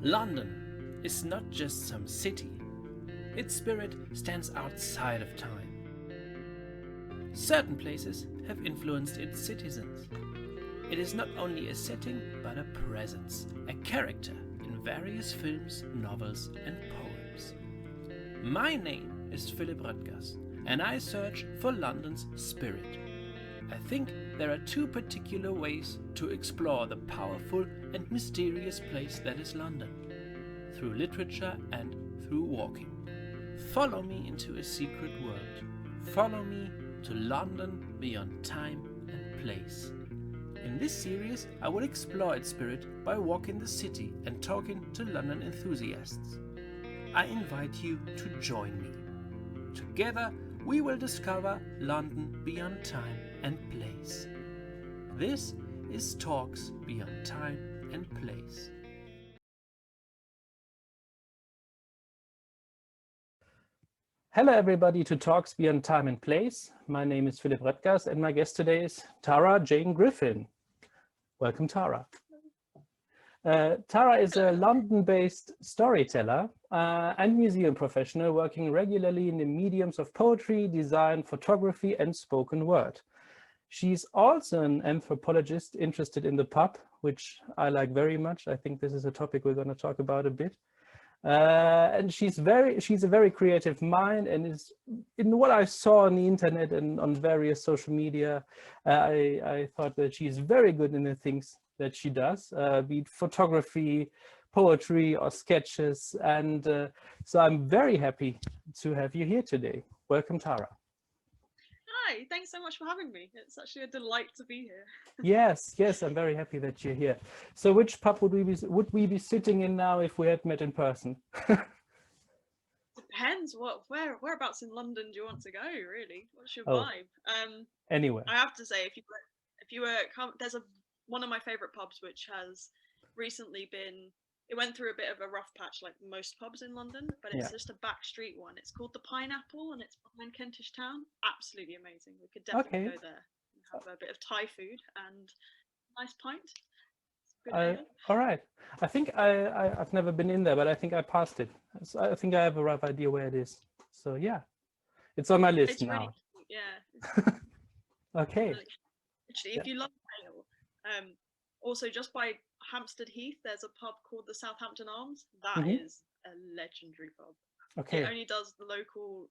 London is not just some city. Its spirit stands outside of time. Certain places have influenced its citizens. It is not only a setting, but a presence, a character in various films, novels, and poems. My name is Philip Röttgers, and I search for London's spirit. I think there are two particular ways to explore the powerful and mysterious place that is London: through literature and through walking. Follow me into a secret world. Follow me to London beyond time and place. In this series, I will explore its spirit by walking the city and talking to London enthusiasts. I invite you to join me. Together, we will discover London beyond time and place. This is Talks Beyond Time and Place. Hello everybody to Talks Beyond Time and Place. My name is Philip Röttgers and my guest today is Tara J Griffin. Welcome, Tara. Tara is a London-based storyteller and museum professional working regularly in the mediums of poetry, design, photography, and spoken word. She's also an anthropologist interested in the pub, which I like very much. I think this is a topic we're going to talk about a bit. And she's a very creative mind, and is, in what I saw on the internet and on various social media, I thought that she's very good in the things that she does, be it photography, poetry, or sketches. And so I'm very happy to have you here today. Welcome, Tara. Hi, thanks so much for having me. It's actually a delight to be here. Yes, I'm very happy that you're here. So which pub would we be sitting in now if we had met in person? Depends whereabouts in London do you want to go, really? What's your vibe? Anywhere. I have to say, if you were there's one of my favorite pubs which has recently it went through a bit of a rough patch like most pubs in London, but it's just a back street one. It's called the Pineapple and it's behind Kentish Town. Absolutely amazing. We could definitely go there and have a bit of Thai food and a nice pint. All right. I think I've never been in there, but I think I passed it. So I think I have a rough idea where it is. So yeah, it's on my list it's now. Really, yeah. Okay. Actually, if you love ale, also just by Hampstead Heath, there's a pub called the Southampton Arms. That is a legendary pub. Okay. It only does the local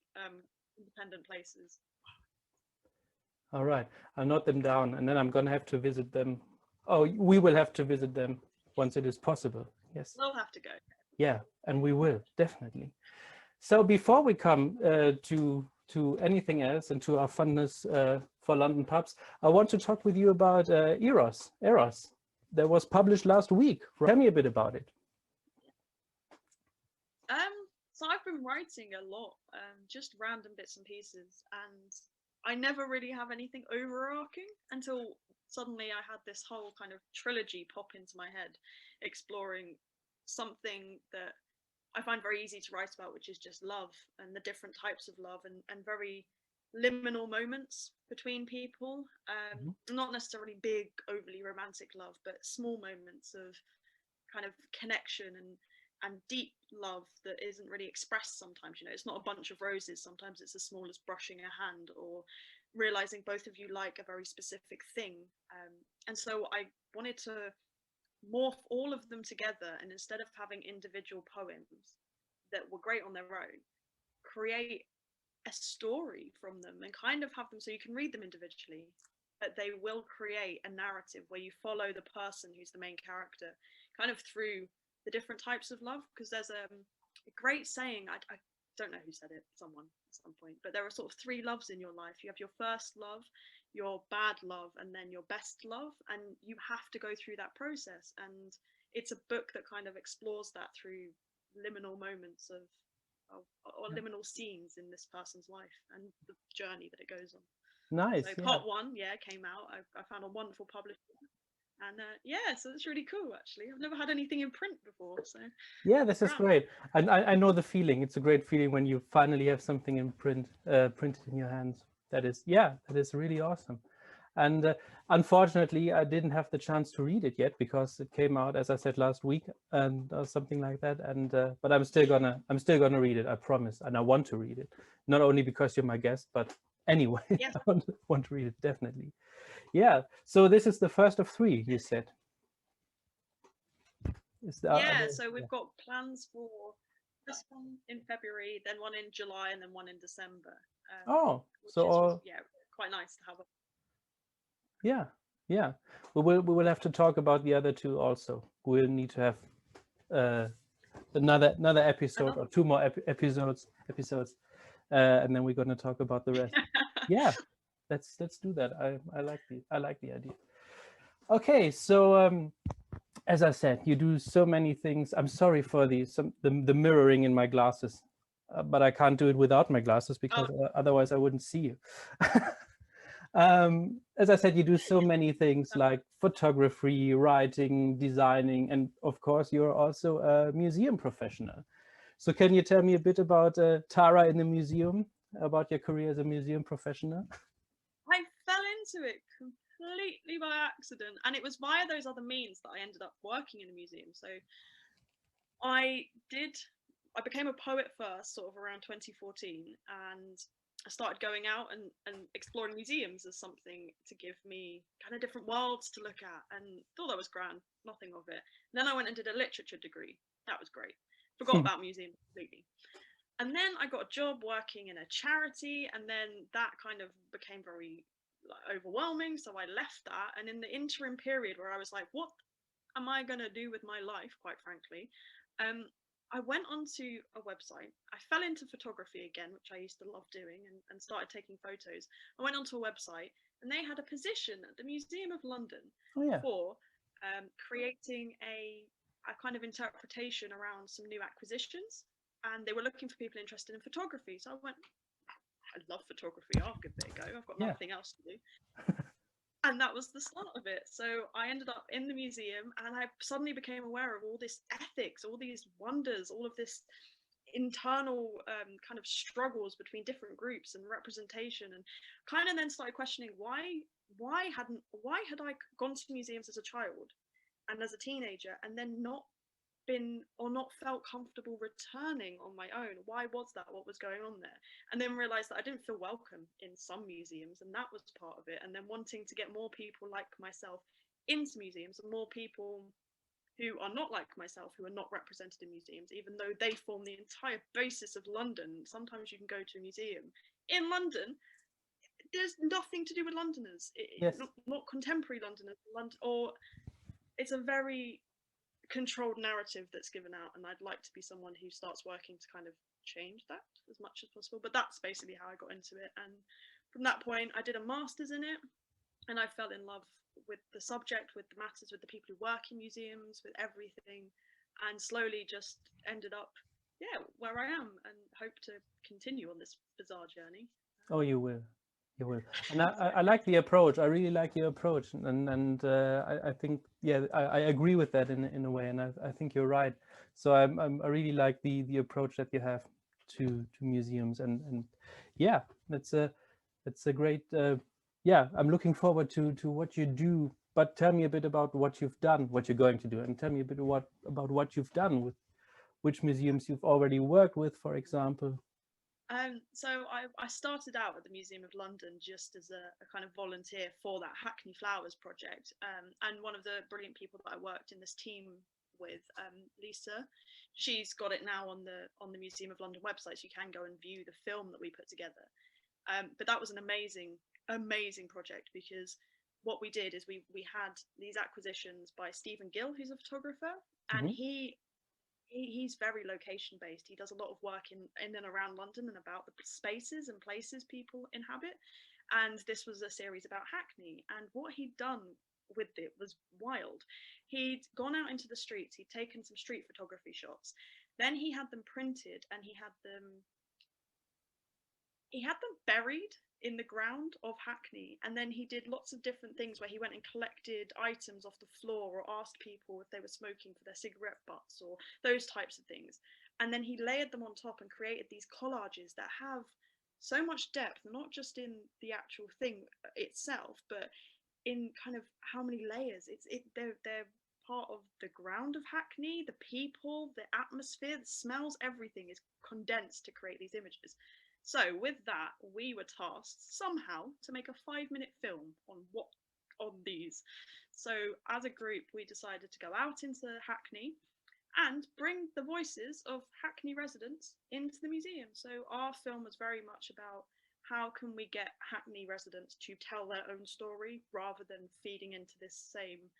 independent places. All right. I'll note them down, and then I'm going to have to visit them. Oh, we will have to visit them once it is possible. Yes. We'll have to go. Yeah, and we will, definitely. So before we come to anything else and to our fondness for London pubs, I want to talk with you about Eros. That was published last week. Tell me a bit about it. So I've been writing a lot, just random bits and pieces, and I never really have anything overarching until suddenly I had this whole kind of trilogy pop into my head, exploring something that I find very easy to write about, which is just love and the different types of love and very liminal moments between people. Not necessarily big, overly romantic love, but small moments of kind of connection and deep love that isn't really expressed sometimes. You know, it's not a bunch of roses. Sometimes it's as small as brushing a hand or realizing both of you like a very specific thing. And so I wanted to morph all of them together, and instead of having individual poems that were great on their own, create a story from them and kind of have them so you can read them individually, but they will create a narrative where you follow the person who's the main character kind of through the different types of love. Because there's a great saying, I don't know who said it, someone at some point, but there are sort of three loves in your life. You have your first love, your bad love, and then your best love, and you have to go through that process. And it's a book that kind of explores that through liminal moments or liminal scenes in this person's life and the journey that it goes on. Nice. So part one, came out. I found a wonderful publisher, and so it's really cool. Actually, I've never had anything in print before, so yeah, this is great. And I know the feeling. It's a great feeling when you finally have something in print, printed in your hands. That is really awesome. And unfortunately, I didn't have the chance to read it yet because it came out, as I said, last week and something like that. And but I'm still gonna read it, I promise. And I want to read it, not only because you're my guest, but anyway, Yes. I want to read it definitely. Yeah. So this is the first of three, you said. Yeah, so we've got plans for this one in February, then one in July, and then one in December. Oh, which so is all, yeah, quite nice to have. yeah, yeah. We will have to talk about the other two also. We'll need to have another episode or two more episodes, and then we're going to talk about the rest. Yeah, let's do that. I like the idea. Okay, so as I said, you do so many things. I'm sorry for the mirroring in my glasses, but I can't do it without my glasses because otherwise I wouldn't see you. As I said, you do so many things like photography, writing, designing, and of course, you're also a museum professional. So can you tell me a bit about Tara in the museum, about your career as a museum professional? I fell into it completely by accident, and it was via those other means that I ended up working in a museum. So I became a poet first, sort of around 2014, and I started going out and exploring museums as something to give me kind of different worlds to look at, and thought that was grand, nothing of it. And then I went and did a literature degree. That was great. Forgot about museums completely. And then I got a job working in a charity, and then that kind of became very overwhelming. So I left that. And in the interim period where I was like, what am I going to do with my life, quite frankly? I went onto a website. I fell into photography again, which I used to love doing, and started taking photos. I went onto a website, and they had a position at the Museum of London for creating a kind of interpretation around some new acquisitions. And they were looking for people interested in photography. So I went, I love photography. I'll give it a go. I've got nothing else to do. And that was the start of it. So I ended up in the museum, and I suddenly became aware of all this ethics, all these wonders, all of this internal kind of struggles between different groups and representation, and kind of then started questioning why had I gone to museums as a child and as a teenager and then not been or not felt comfortable returning on my own. Why was that? What was going on there? And then realized that I didn't feel welcome in some museums, and that was part of it. And then wanting to get more people like myself into museums, and more people who are not like myself, who are not represented in museums, even though they form the entire basis of London. Sometimes you can go to a museum in London, there's nothing to do with Londoners. Not contemporary Londoners, or it's a very controlled narrative that's given out, and I'd like to be someone who starts working to kind of change that as much as possible. But that's basically how I got into it, and from that point I did a master's in it, and I fell in love with the subject, with the matters, with the people who work in museums, with everything, and slowly just ended up where I am, and hope to continue on this bizarre journey. Oh, you will. You will. And I like the approach. I really like your approach. And I think, I agree with that in a way. And I think you're right. So I really like the approach that you have to museums. And yeah, that's a great, I'm looking forward to what you do. But tell me a bit about what you've done, what you're going to do. And tell me a bit about what you've done, with which museums you've already worked with, for example. So I started out at the Museum of London just as a kind of volunteer for that Hackney Flowers project. And one of the brilliant people that I worked in this team with, Lisa, she's got it now on the Museum of London website, so you can go and view the film that we put together. But that was an amazing project, because what we did is we had these acquisitions by Stephen Gill, who's a photographer, and he's very location based. He does a lot of work in and around London and about the spaces and places people inhabit. And this was a series about Hackney, and what he'd done with it was wild. He'd gone out into the streets, he'd taken some street photography shots, then he had them printed, and he had them buried in the ground of Hackney. And then he did lots of different things where he went and collected items off the floor, or asked people if they were smoking for their cigarette butts, or those types of things. And then he layered them on top and created these collages that have so much depth, not just in the actual thing itself, but in kind of how many layers. They're part of the ground of Hackney, the people, the atmosphere, the smells, everything is condensed to create these images. So with that, we were tasked somehow to make a 5-minute film on these. So as a group, we decided to go out into Hackney and bring the voices of Hackney residents into the museum. So our film was very much about how can we get Hackney residents to tell their own story rather than feeding into this same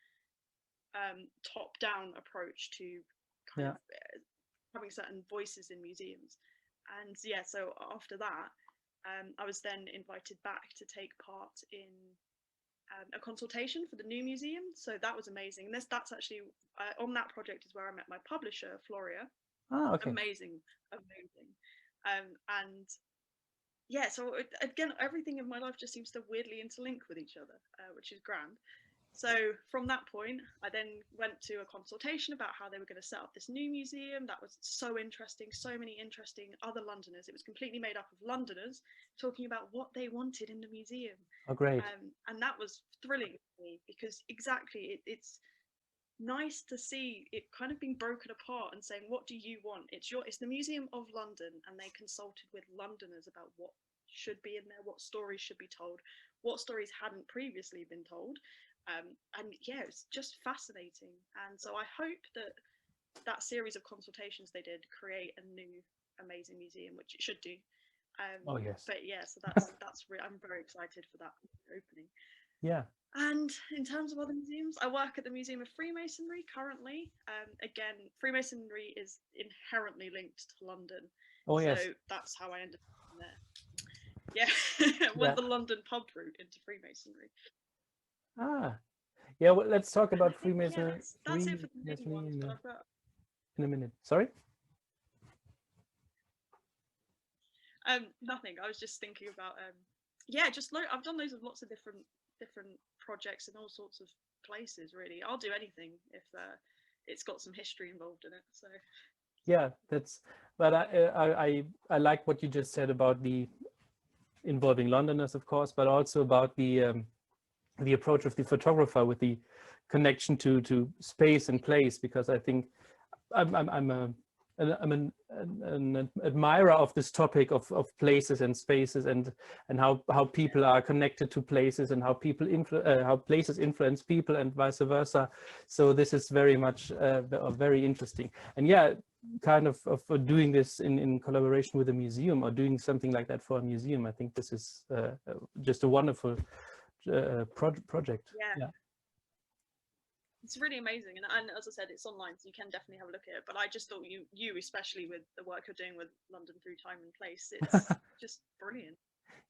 top-down approach to kind of having certain voices in museums. And yeah, so after that, I was then invited back to take part in a consultation for the new museum. So that was amazing. And that's actually on that project is where I met my publisher, Floria. Ah, okay. Amazing. And yeah, so again, everything in my life just seems to weirdly interlink with each other, which is grand. So from that point, I then went to a consultation about how they were going to set up this new museum. That was so interesting, so many interesting other Londoners. It was completely made up of Londoners talking about what they wanted in the museum. Oh, great. And that was thrilling for me because exactly, it's nice to see it kind of being broken apart and saying, what do you want? It's the Museum of London, and they consulted with Londoners about what should be in there, what stories should be told, what stories hadn't previously been told. And yeah, it's just fascinating. And so I hope that series of consultations they did create a new amazing museum, which it should do. Oh yes. But yeah, so I'm very excited for that opening. Yeah. And in terms of other museums, I work at the Museum of Freemasonry currently. Again, Freemasonry is inherently linked to London. Oh yes. So that's how I ended up there. Yeah, went the London pub route into Freemasonry. Ah, yeah. Well, let's talk about Freemasonry. Yeah, that's it for the main ones. In a minute. Sorry. Nothing. I was just thinking about I've done lots of different projects in all sorts of places. Really, I'll do anything if it's got some history involved in it. So yeah, but I like what you just said about the involving Londoners, of course, but also about the approach of the photographer with the connection to space and place, because I think I'm an admirer of this topic of places and spaces and how people are connected to places and how places influence people and vice versa. So this is very much very interesting. And yeah, kind of doing this in collaboration with a museum or doing something like that for a museum, I think this is just a wonderful project. Yeah. It's really amazing, and as I said, it's online, so you can definitely have a look at it. But I just thought you especially with the work you're doing with London Through Time and Place, it's just brilliant.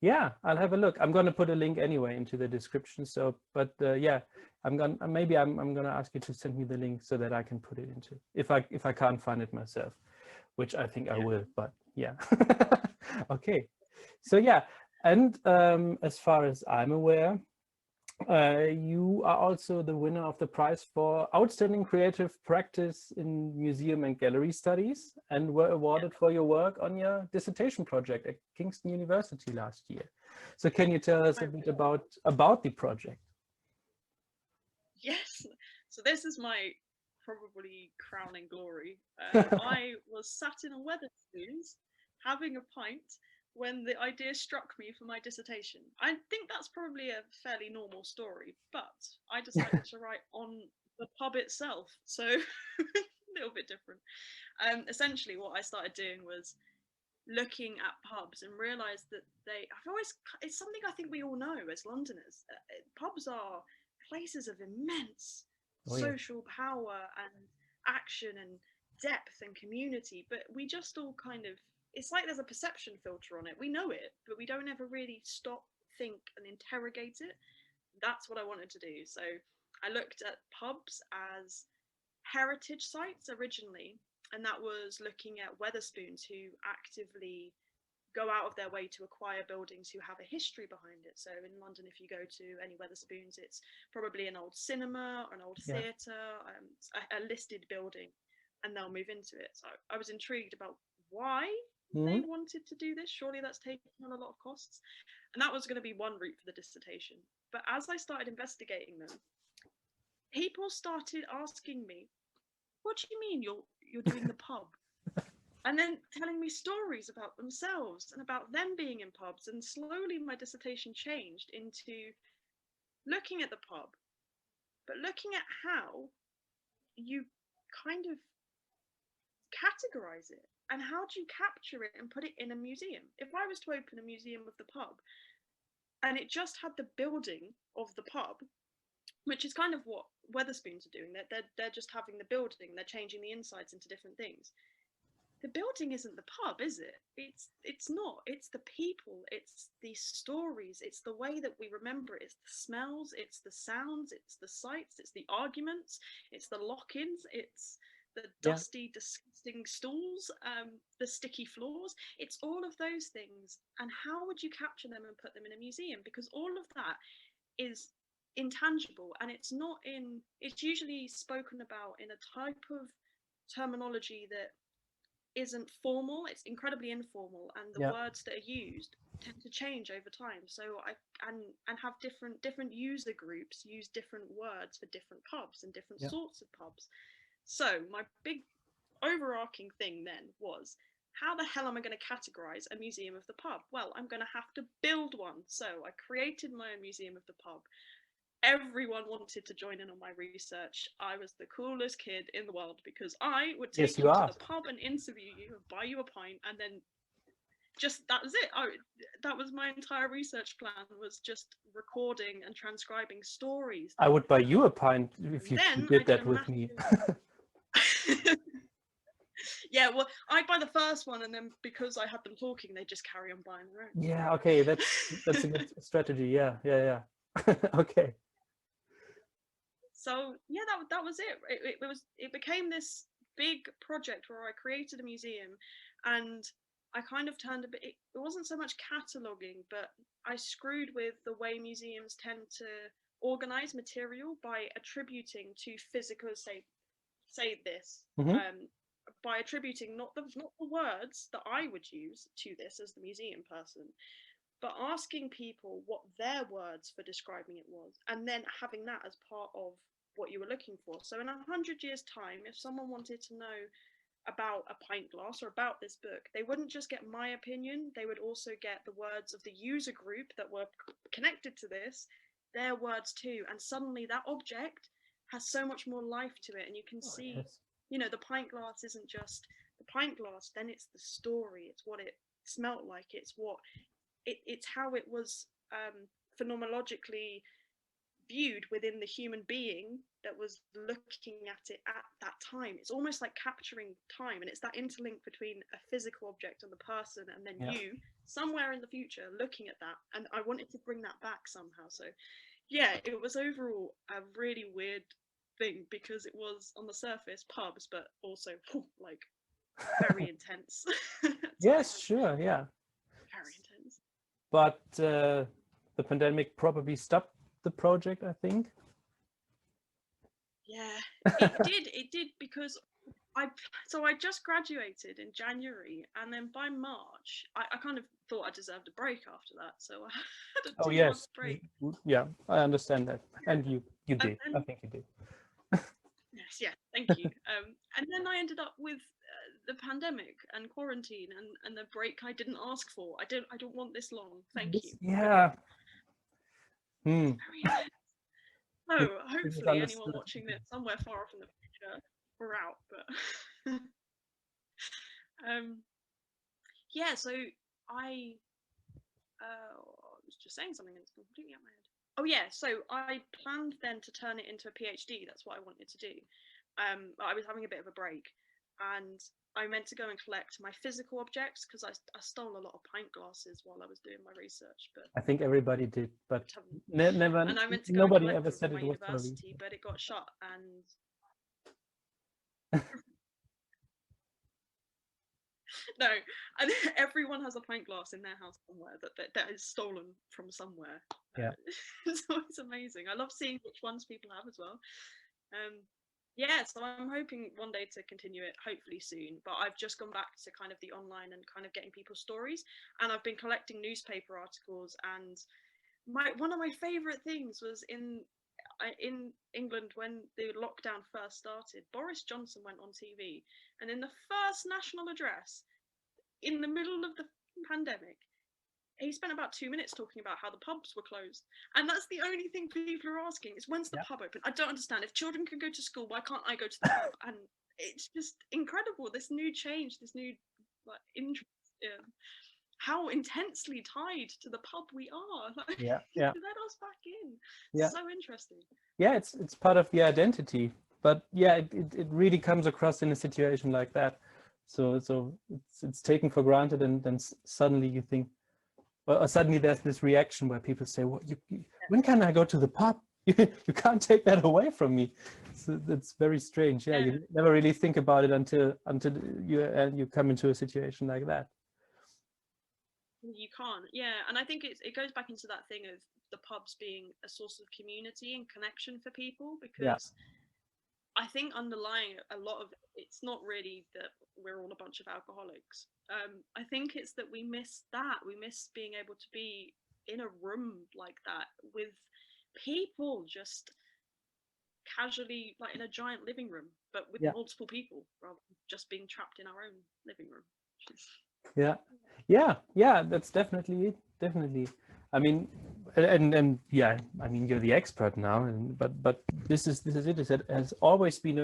Yeah, I'll have a look. I'm going to put a link anyway into the description. So, but yeah, I'm gonna ask you to send me the link so that I can put it into, if I can't find it myself, which I think I will. But yeah, okay. So yeah, and as far as I'm aware, you are also the winner of the prize for Outstanding Creative Practice in Museum and Gallery Studies, and were awarded for your work on your dissertation project at Kingston University last year. So can you tell us a bit about the project? Yes, so this is my probably crowning glory. I was sat in a Wetherspoons having a pint when the idea struck me for my dissertation. I think that's probably a fairly normal story, but I decided to write on the pub itself, so a little bit different. Essentially what I started doing was looking at pubs and realised that it's something I think we all know as Londoners. Pubs are places of immense social power and action and depth and community, but we just all kind of, it's like there's a perception filter on it. We know it, but we don't ever really stop, think and interrogate it. That's what I wanted to do. So I looked at pubs as heritage sites originally, and that was looking at Wetherspoons who actively go out of their way to acquire buildings who have a history behind it. So in London, if you go to any Wetherspoons, it's probably an old cinema or an old theatre, a listed building, and they'll move into it. So I was intrigued about why they wanted to do this. Surely that's taking on a lot of costs. And that was going to be one route for the dissertation. But as I started investigating them, people started asking me, what do you mean you're doing the pub? And then telling me stories about themselves and about them being in pubs. And slowly my dissertation changed into looking at the pub, but looking at how you kind of categorize it and how do you capture it and put it in a museum. If I was to open a museum of the pub and it just had the building of the pub, which is kind of what Wetherspoons are doing, they're just having the building, they're changing the insides into different things. The building isn't the pub, is it? It's not. It's the people, it's the stories, it's the way that we remember it, it's the smells, it's the sounds, it's the sights, it's the arguments, it's the lock-ins, it's the dusty, disgusting stools, the sticky floors. It's all of those things. And how would you capture them and put them in a museum? Because all of that is intangible, and it's usually spoken about in a type of terminology that isn't formal. It's incredibly informal, and the words that are used tend to change over time. So and have different user groups use different words for different pubs and different sorts of pubs. So my big overarching thing then was, how the hell am I going to categorize a museum of the pub? Well, I'm going to have to build one. So I created my own museum of the pub. Everyone wanted to join in on my research. I was the coolest kid in the world because I would take you to the pub and interview you and buy you a pint, and then just that was it. That was my entire research plan, was just recording and transcribing stories. I would buy you a pint if you did that with me. Yeah, well, I'd buy the first one, and then because I had them talking, they just carry on buying their own. Yeah, okay, that's a good strategy. Yeah. Okay. So yeah, that was it. It became this big project where I created a museum, and I kind of turned a bit. It wasn't so much cataloging, but I screwed with the way museums tend to organize material by attributing to physical, say this, by attributing not the words that I would use to this as the museum person, but asking people what their words for describing it was, and then having that as part of what you were looking for. So in 100 years' time, if someone wanted to know about a pint glass or about this book, they wouldn't just get my opinion, they would also get the words of the user group that were connected to this, their words too, and suddenly that object has so much more life to it, and you can see, you know, the pint glass isn't just the pint glass, then it's the story, it's what it smelt like, it's what it's how it was phenomenologically viewed within the human being that was looking at it at that time. It's almost like capturing time, and it's that interlink between a physical object and the person, and then you somewhere in the future looking at that. And I wanted to bring that back somehow. So yeah, it was overall a really weird thing, because it was on the surface pubs, but also like very intense. Yes, sure, yeah. Very intense. But the pandemic probably stopped the project, I think. Yeah, it did because I just graduated in January, and then by March I kind of thought I deserved a break after that, so I had a 2-month break. Yeah, I understand that, and you did. I think you did. Yes, yeah, thank you. And then I ended up with the pandemic and quarantine and the break I didn't ask for. I don't want this long. Thank you. Yeah. Very nice. So hopefully anyone watching this somewhere far off in the future, we're out. But yeah, so I was just saying something and it's completely out of my head. Oh yeah, so I planned then to turn it into a PhD. That's what I wanted to do. I was having a bit of a break, and I meant to go and collect my physical objects, because I stole a lot of pint glasses while I was doing my research. But I think everybody did, but never. And I meant to go nobody and ever collect said them it from my was for university, but it got shut, and no, and everyone has a pint glass in their house somewhere that is stolen from somewhere. Yeah. So it's amazing. I love seeing which ones people have as well. Yeah, so I'm hoping one day to continue it, hopefully soon. But I've just gone back to kind of the online and kind of getting people's stories, and I've been collecting newspaper articles. And one of my favourite things was in England when the lockdown first started. Boris Johnson went on TV, and in the first national address, in the middle of the pandemic, he spent about 2 minutes talking about how the pubs were closed. And that's the only thing people are asking is, when's the Yeah. pub open? I don't understand. If children can go to school, why can't I go to the pub? And it's just incredible, this new change, this new interest in how intensely tied to the pub we are. Like, Yeah. let us back in. Yeah. So interesting. Yeah, it's part of the identity. But yeah, it really comes across in a situation like that. So it's taken for granted, and then suddenly you think, or suddenly there's this reaction where people say, "Well, when can I go to the pub? You can't take that away from me." So that's very strange. Yeah, you never really think about it until you come into a situation like that. You can't, yeah. And I think it goes back into that thing of the pubs being a source of community and connection for people, because I think underlying a lot of it's not really that we're all a bunch of alcoholics. I think it's that we miss that. We miss being able to be in a room like that with people, just casually, like in a giant living room, but with multiple people, rather than just being trapped in our own living room. Yeah, that's definitely it. Definitely. I mean, and yeah, I mean, you're the expert now, but this is it. It has always been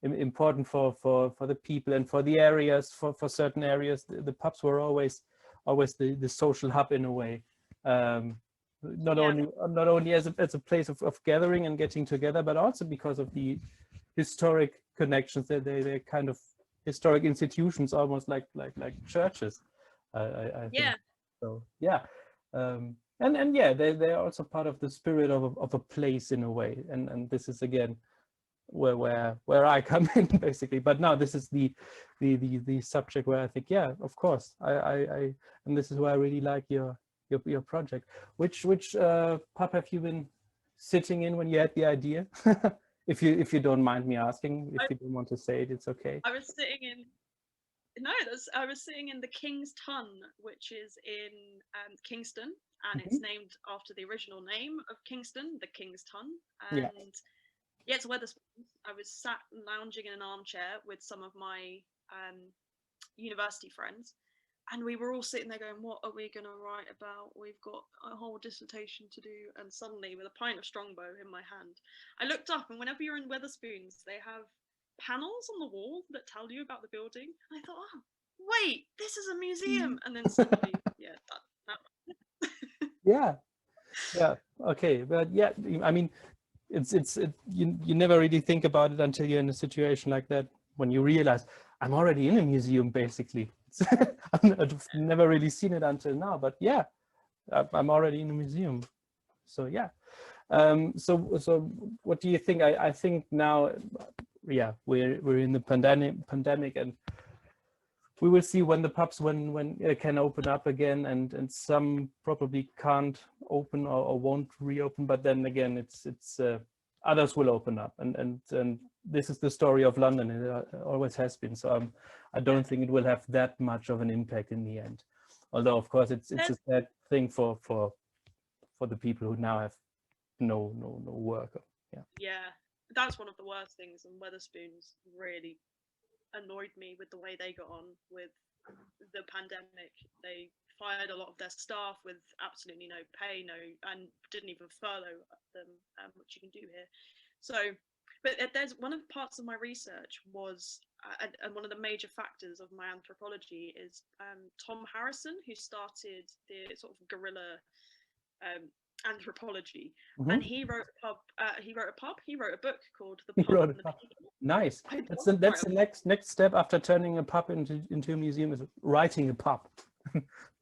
important for the people and for the areas, for certain areas. The pubs were always the social hub in a way. Not only as a place of gathering and getting together, but also because of the historic connections. They're kind of historic institutions, almost like churches. I think so. Yeah, and yeah, they're also part of the spirit of a place in a way. And this is again where I come in basically. But now this is the subject where I think, yeah, of course, I and this is why I really like your project. Which pub have you been sitting in when you had the idea? If you don't mind me asking, if you don't want to say it, it's okay. I was sitting in I was sitting in the King's Ton, which is in Kingston, and it's named after the original name of Kingston, the King's Ton. And yeah, it's Wetherspoons. I was sat lounging in an armchair with some of my university friends, and we were all sitting there going, what are we going to write about? We've got a whole dissertation to do. And suddenly, with a pint of Strongbow in my hand, I looked up, and whenever you're in Wetherspoons, they have panels on the wall that tell you about the building. And I thought, oh, wait, this is a museum. And then suddenly, yeah, yeah, okay. But yeah, I mean, you never really think about it until you're in a situation like that, when you realize I'm already in a museum basically. I've never really seen it until now, but yeah, I'm already in a museum. So yeah. So what do you think? I think now, yeah, we're in the pandemic, and we will see when the pubs when it can open up again, and some probably can't open or won't reopen, but then again it's others will open up, and this is the story of London. It always has been. So I don't think it will have that much of an impact in the end, although of course it's a sad thing for the people who now have no work. Yeah, that's one of the worst things, and Wetherspoons really annoyed me with the way they got on with the pandemic. They fired a lot of their staff with absolutely no pay, and didn't even furlough them, which you can do here. So, but there's one of the parts of my research was, and one of the major factors of my anthropology is Tom Harrison, who started the sort of guerrilla anthropology, and he wrote a book called The Pub and the People. Nice. That's the next step after turning a pub into a museum, is writing a pub.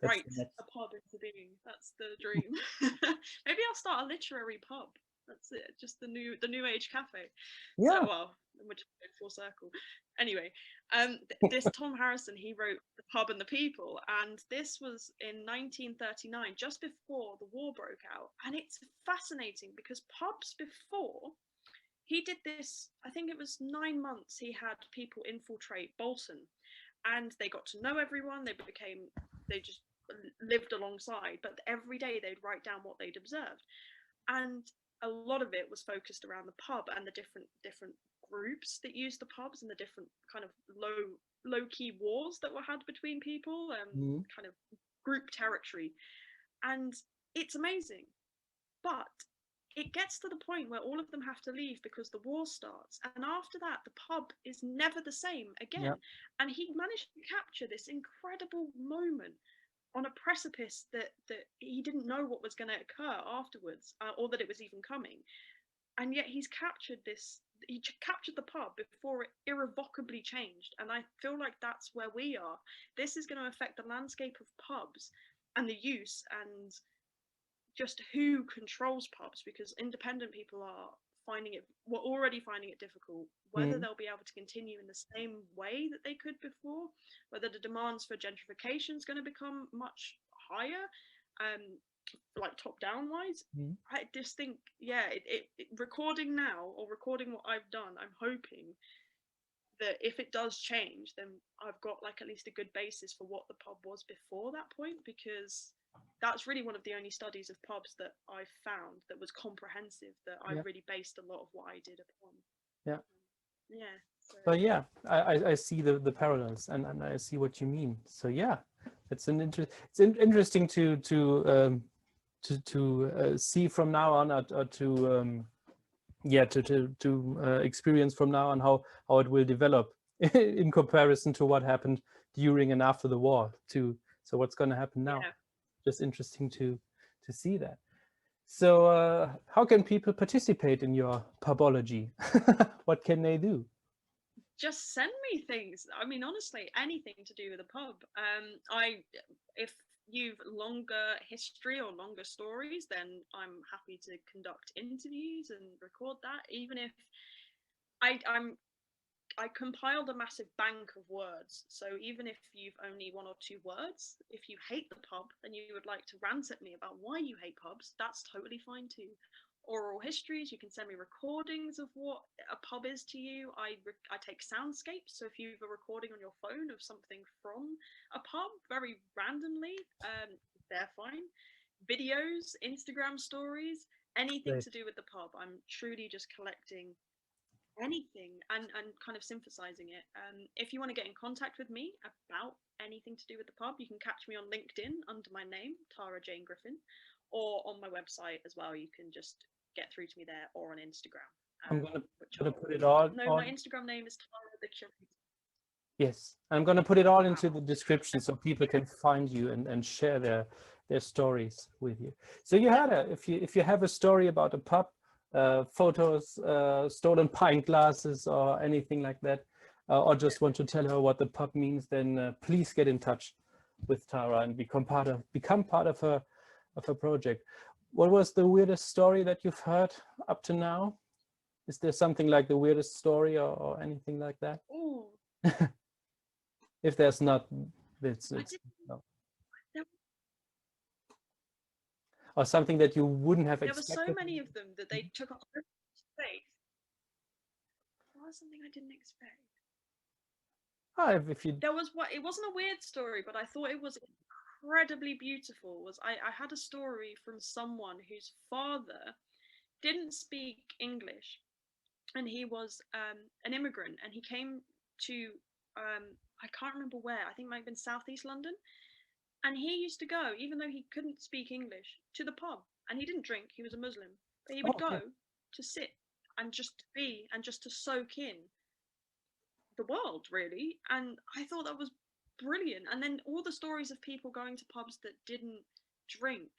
Right, a pub into being. That's the dream. Maybe I'll start a literary pub. That's it. Just the new age cafe. Yeah. So, well, which is full circle. Anyway, this Tom Harrison, he wrote The Pub and the People, and this was in 1939, just before the war broke out. And it's fascinating because pubs before, he did this, I think it was 9 months. He had people infiltrate Bolton, and they got to know everyone. They just lived alongside, but every day they'd write down what they'd observed, and a lot of it was focused around the pub and the different groups that used the pubs and the different kind of low key wars that were had between people, kind of group territory. And it's amazing, but it gets to the point where all of them have to leave because the war starts, and after that the pub is never the same again. Yep. And he managed to capture this incredible moment on a precipice that he didn't know what was going to occur afterwards, or that it was even coming. And yet he captured the pub before it irrevocably changed. And I feel like that's where we are. This is going to affect the landscape of pubs and the use and just who controls pubs, because independent people are already finding it difficult, whether they'll be able to continue in the same way that they could before, whether the demands for gentrification is going to become much higher, like top down wise. I just think, recording now, or recording what I've done, I'm hoping that if it does change, then I've got like at least a good basis for what the pub was before that point, because that's really one of the only studies of pubs that I've found that was comprehensive, that I really based a lot of what I did upon. So yeah, I see the parallels, and I see what you mean. So yeah, it's interesting to see from now on, or to experience from now on how it will develop in comparison to what happened during and after the war too. So what's going to happen now? Just interesting to see that. So how can people participate in your Pubology? What can they do? Just send me things. I mean, honestly, anything to do with a pub. If you've longer history or longer stories, then I'm happy to conduct interviews and record that. Even if I compiled a massive bank of words. So even if you've only 1 or 2 words, if you hate the pub and you would like to rant at me about why you hate pubs, that's totally fine too. Oral histories, you can send me recordings of what a pub is to you. I take soundscapes, so if you have a recording on your phone of something from a pub very randomly, they're fine. Videos, Instagram stories, anything to do with the pub. I'm truly just collecting anything and kind of synthesizing it. If you want to get in contact with me about anything to do with the pub, you can catch me on LinkedIn under my name, Tara J Griffin, or on my website as well. You can just get through to me there, or on Instagram. I'm gonna put it all. No, my Instagram name is Tara the Curator. Yes, I'm gonna put it all into the description so people can find you and share their stories with you. So you had if you have a story about a pub, photos, stolen pint glasses, or anything like that, or just want to tell her what the pub means, then please get in touch with Tara and become part of her project. What was the weirdest story that you've heard up to now? Is there something like the weirdest story or anything like that? Ooh. If there's not, it's no. Or something that you wouldn't have expected. There were so many of them that they took up space. That was something I didn't expect. There was it wasn't a weird story, but I thought it was incredibly beautiful. I had a story from someone whose father didn't speak English, and he was an immigrant, and he came to I can't remember where. I think it might have been Southeast London. And he used to go, even though he couldn't speak English, to the pub. And he didn't drink, he was a Muslim. But he would go to sit and just to be and just to soak in the world, really. And I thought that was brilliant. And then all the stories of people going to pubs that didn't drink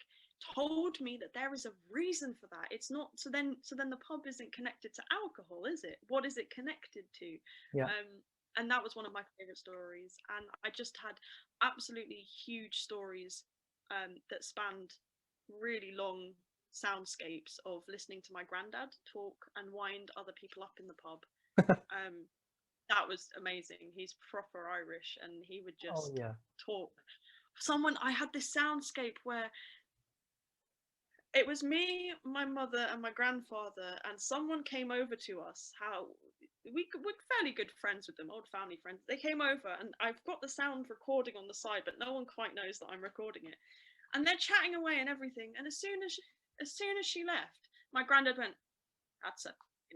told me that there is a reason for that. It's not so then the pub isn't connected to alcohol, is it? What is it connected to? And that was one of my favorite stories. And I just had absolutely huge stories that spanned really long soundscapes of listening to my granddad talk and wind other people up in the pub. That was amazing. He's proper Irish, and he would just talk. I had this soundscape where it was me, my mother, and my grandfather, and someone came over to us. We're fairly good friends with them, old family friends. They came over, and I've got the sound recording on the side, but no one quite knows that I'm recording it. And they're chatting away and everything. And as soon as she left, my granddad went, "That's an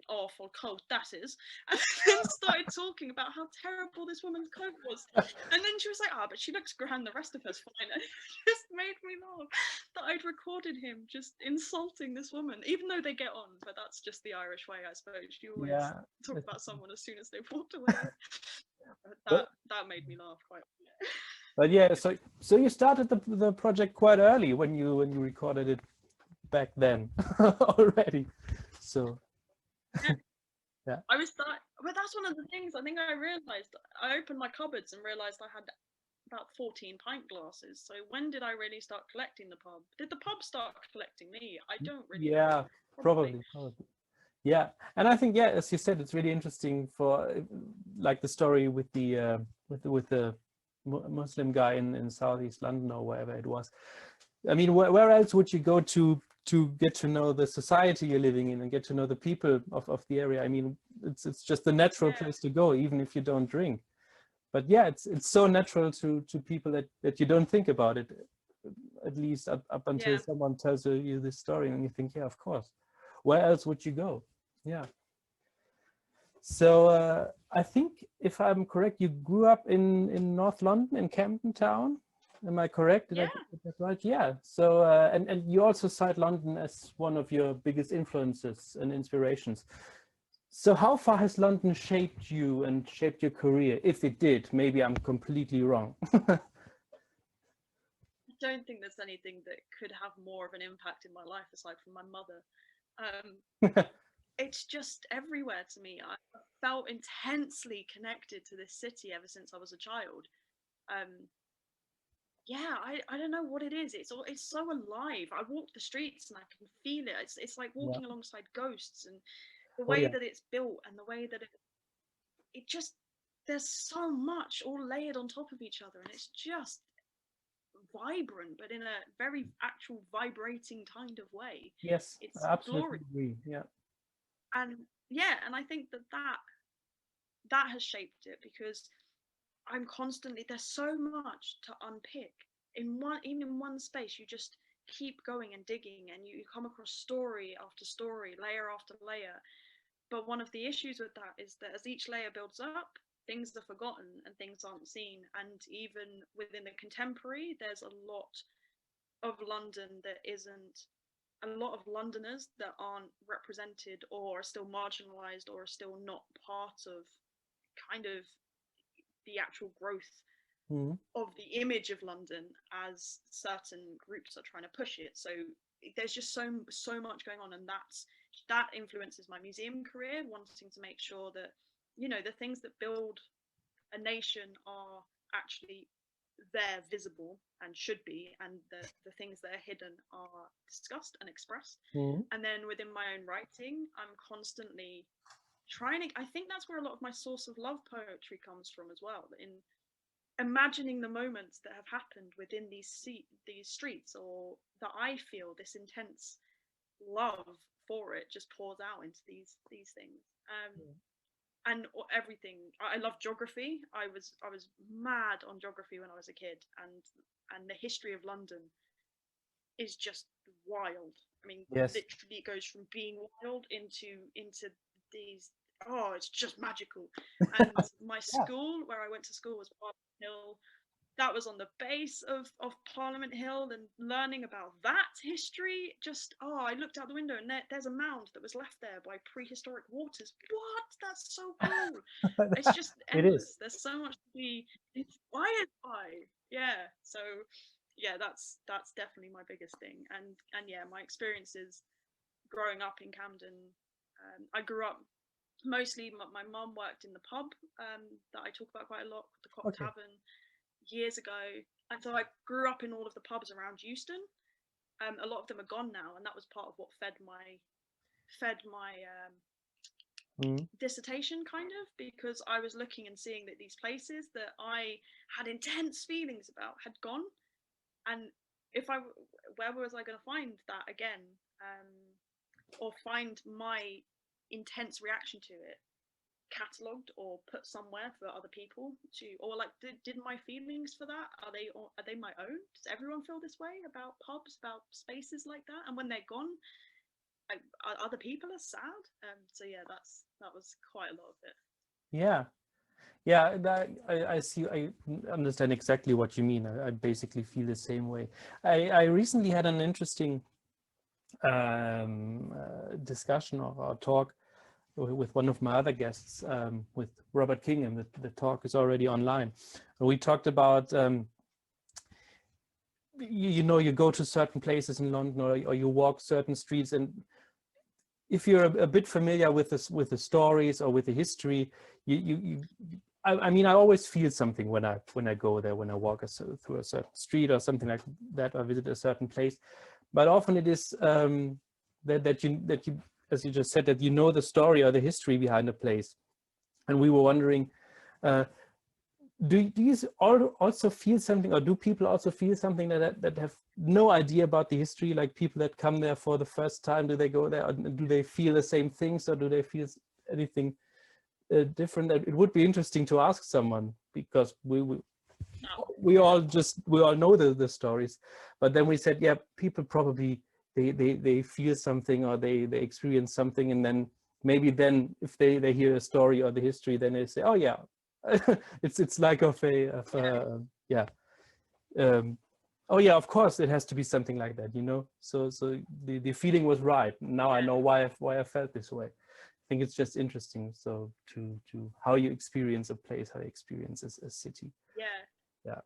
awful coat, that is," and then started talking about how terrible this woman's coat was. And then she was like, "Ah, but she looks grand, the rest of her's fine." And it just made me laugh that I'd recorded him just insulting this woman, even though they get on. But that's just the Irish way, I suppose. You always Yeah. talk about someone as soon as they've walked away. But That made me laugh quite. but yeah, so you started the project quite early when you recorded it back then already. So yeah. But that's one of the things I think I realised. I opened my cupboards and realised I had about 14 pint glasses. So when did I really start collecting the pub? Did the pub start collecting me? I don't really know. Yeah, probably. Yeah, and I think, yeah, as you said, it's really interesting for like the story with the Muslim guy in Southeast London or wherever it was. I mean, where else would you go to get to know the society you're living in and get to know the people of the area? I mean, it's just the natural place to go, even if you don't drink. But yeah, it's so natural to people that you don't think about it, at least up until someone tells you this story, and you think, yeah, of course. Where else would you go? Yeah. So I think, if I'm correct, you grew up in North London, in Camden Town. Am I correct? Did I get that right? Yeah. So and you also cite London as one of your biggest influences and inspirations. So how far has London shaped you and shaped your career? If it did, maybe I'm completely wrong. I don't think there's anything that could have more of an impact in my life aside from my mother. It's just everywhere to me. I felt intensely connected to this city ever since I was a child. Yeah, I don't know what it is. It's so alive. I walk the streets and I can feel it. It's like walking alongside ghosts, and the way that it's built and the way that it just, there's so much all layered on top of each other, and it's just vibrant, but in a very actual vibrating kind of way. Yes, It's I absolutely glorious. agree. Yeah. And I think that has shaped it, because I'm constantly, there's so much to unpick in even in one space. You just keep going and digging, and you come across story after story, layer after layer. But one of the issues with that is that as each layer builds up, things are forgotten and things aren't seen. And even within the contemporary, there's a lot of London that isn't, a lot of Londoners that aren't represented, or are still marginalized, or are still not part of kind of the actual growth of the image of London as certain groups are trying to push it. So there's just so much going on, and that influences my museum career, wanting to make sure that, you know, the things that build a nation are actually there, visible, and should be, and the things that are hidden are discussed and expressed. And then within my own writing, I'm constantly trying to, I think that's where a lot of my source of love poetry comes from as well, in imagining the moments that have happened within these streets, or that I feel this intense love for it just pours out into these things. And everything. I love geography. I was mad on geography when I was a kid, and the history of London is just wild. I mean, literally, it goes from being wild into these. Oh, it's just magical. And my school, where I went to school, was Parliament Hill. That was on the base of Parliament Hill, and learning about that history, just, I looked out the window and there's a mound that was left there by prehistoric waters. What? That's so cool. It's just endless. There's so much to be inspired by. Yeah. So yeah, that's definitely my biggest thing. And yeah, my experiences growing up in Camden, I grew up mostly, my mum worked in the pub that I talk about quite a lot, the Cock Tavern, years ago. And so I grew up in all of the pubs around Euston. A lot of them are gone now, and that was part of what fed my dissertation, kind of, because I was looking and seeing that these places that I had intense feelings about had gone. And where was I going to find that again, or find my intense reaction to it catalogued or put somewhere for other people to, or like did my feelings for that, are they my own? Does everyone feel this way about pubs, about spaces like that? And when they're gone, other people are sad. So yeah, that was quite a lot of it. Yeah, I see. I understand exactly what you mean. I basically feel the same way. I recently had an interesting discussion or talk with one of my other guests, with Robert Kingham. The talk is already online. We talked about, you go to certain places in London, or you walk certain streets, and if you're a bit familiar with the stories or with the history, I mean, I always feel something when I go there, when I walk through a certain street or something like that, or visit a certain place. But often it is that you, as you just said, that you know the story or the history behind a place. And we were wondering, do you also feel something, or do people also feel something that have no idea about the history, like people that come there for the first time? Do they go there, or do they feel the same things, or do they feel anything different? It would be interesting to ask someone, because we all know the stories, but then we said, yeah, people probably they feel something, or they experience something, and then maybe then if they hear a story or the history, then they say, oh yeah, it's like oh yeah, of course it has to be something like that, so the feeling was right. Now I know why I felt this way. I think it's just interesting, so to how you experience a place, how you experience a city. Yeah,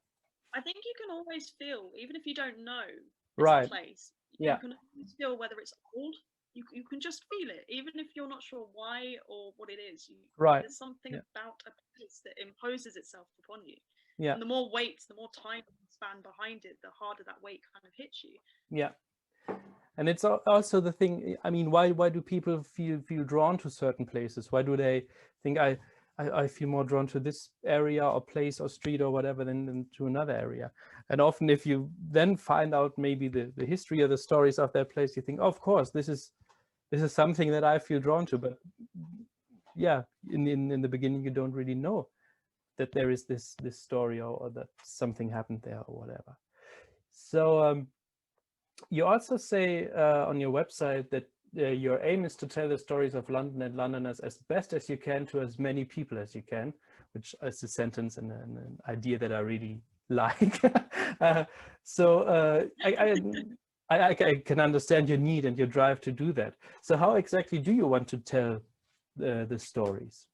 I think you can always feel, even if you don't know right. a place, Yeah, you can always feel whether it's old. You can just feel it, even if you're not sure why or what it is. right. There's something about a place that imposes itself upon you. Yeah. And the more weight, the more time span behind it, the harder that weight kind of hits you. Yeah. And it's also the thing, I mean, why do people feel drawn to certain places? Why do they think I feel more drawn to this area or place or street or whatever than to another area? And often if you then find out maybe the history or the stories of that place, you think, oh, of course, this is something that I feel drawn to. But yeah, in the beginning, you don't really know that there is this story, or that something happened there or whatever. So you also say on your website that your aim is to tell the stories of London and Londoners as best as you can to as many people as you can, which is a sentence and an idea that I really like. So I can understand your need and your drive to do that. So how exactly do you want to tell the stories?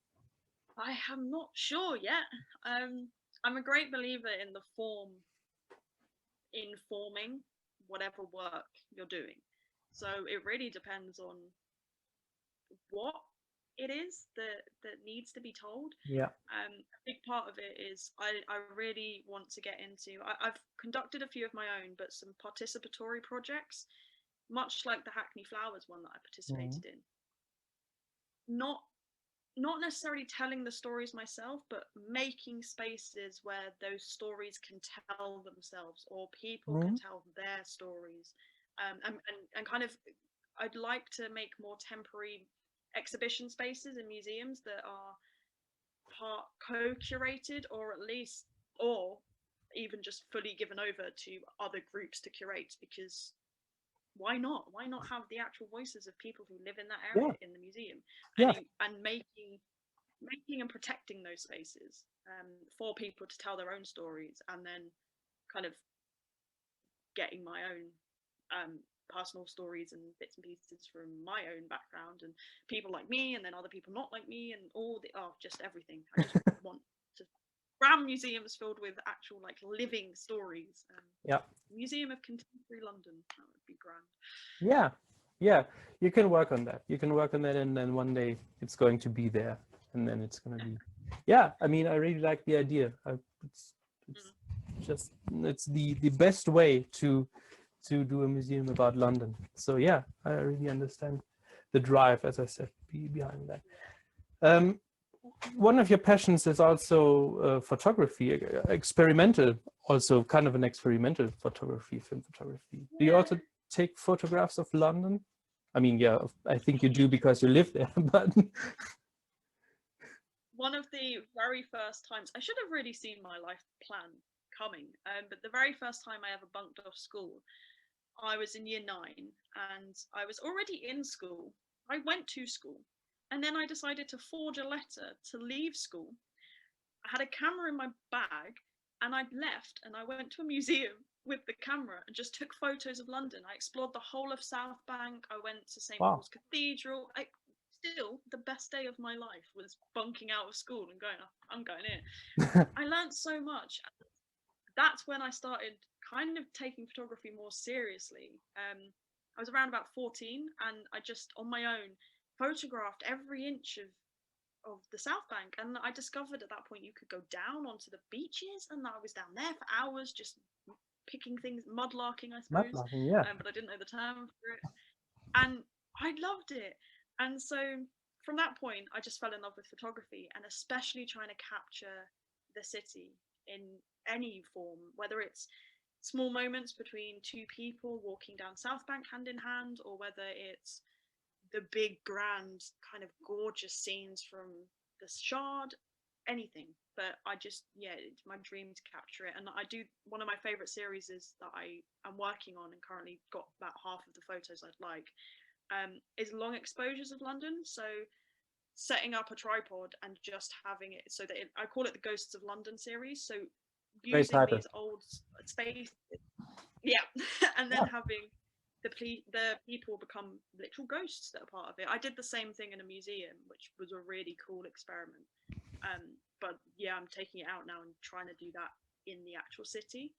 I am not sure yet. I'm a great believer in the form informing whatever work you're doing. So it really depends on what it is that needs to be told. Yeah. A big part of it is I really want to get into, I've conducted a few of my own, but some participatory projects, much like the Hackney Flowers one that I participated in. Not necessarily telling the stories myself, but making spaces where those stories can tell themselves, or people can tell their stories, and kind of, I'd like to make more temporary exhibition spaces in museums that are part co-curated, or even just fully given over to other groups to curate, because why not have the actual voices of people who live in that area in the museum, and making and protecting those spaces for people to tell their own stories, and then kind of getting my own personal stories and bits and pieces from my own background, and people like me, and then other people not like me, and just everything. I just want to cram museums filled with actual like living stories. Museum of Contemporary London, that would be grand. Yeah, you can work on that, and then one day it's going to be there, and then it's going to be, I mean, I really like the idea. It's the best way to do a museum about London. So yeah, I really understand the drive, as I said, behind that. one of your passions is also photography, experimental, also kind of an experimental photography, film photography. Do you also take photographs of London? I mean, yeah, I think you do because you live there, but one of the very first times, I should have really seen my life plan coming, but the very first time I ever bunked off school, I was in year 9 and I was already in school. I went to school and then I decided to forge a letter to leave school. I had a camera in my bag and I'd left and I went to a museum with the camera and just took photos of London. I explored the whole of South Bank. I went to St. wow. Paul's Cathedral. Still, the best day of my life was bunking out of school and going, oh, I'm going in. I learned so much. That's when I started kind of taking photography more seriously. I was around about 14 and I just on my own photographed every inch of the South Bank, and I discovered at that point you could go down onto the beaches, and I was down there for hours just picking things, mudlarking I suppose, Mudlarking, yeah. but I didn't know the term for it, and I loved it. And so from that point I just fell in love with photography, and especially trying to capture the city in any form, whether it's small moments between two people walking down South Bank hand in hand, or whether it's the big grand kind of gorgeous scenes from the Shard, anything. But I just, yeah, it's my dream to capture it. And I do, one of my favorite series is that I am working on and currently got about half of the photos I'd like, is long exposures of London. So setting up a tripod and just having it so that I call it the Ghosts of London series. So using these old spaces, yeah, and then having the people become literal ghosts that are part of it. I did the same thing in a museum, which was a really cool experiment. But yeah, I'm taking it out now and trying to do that in the actual city.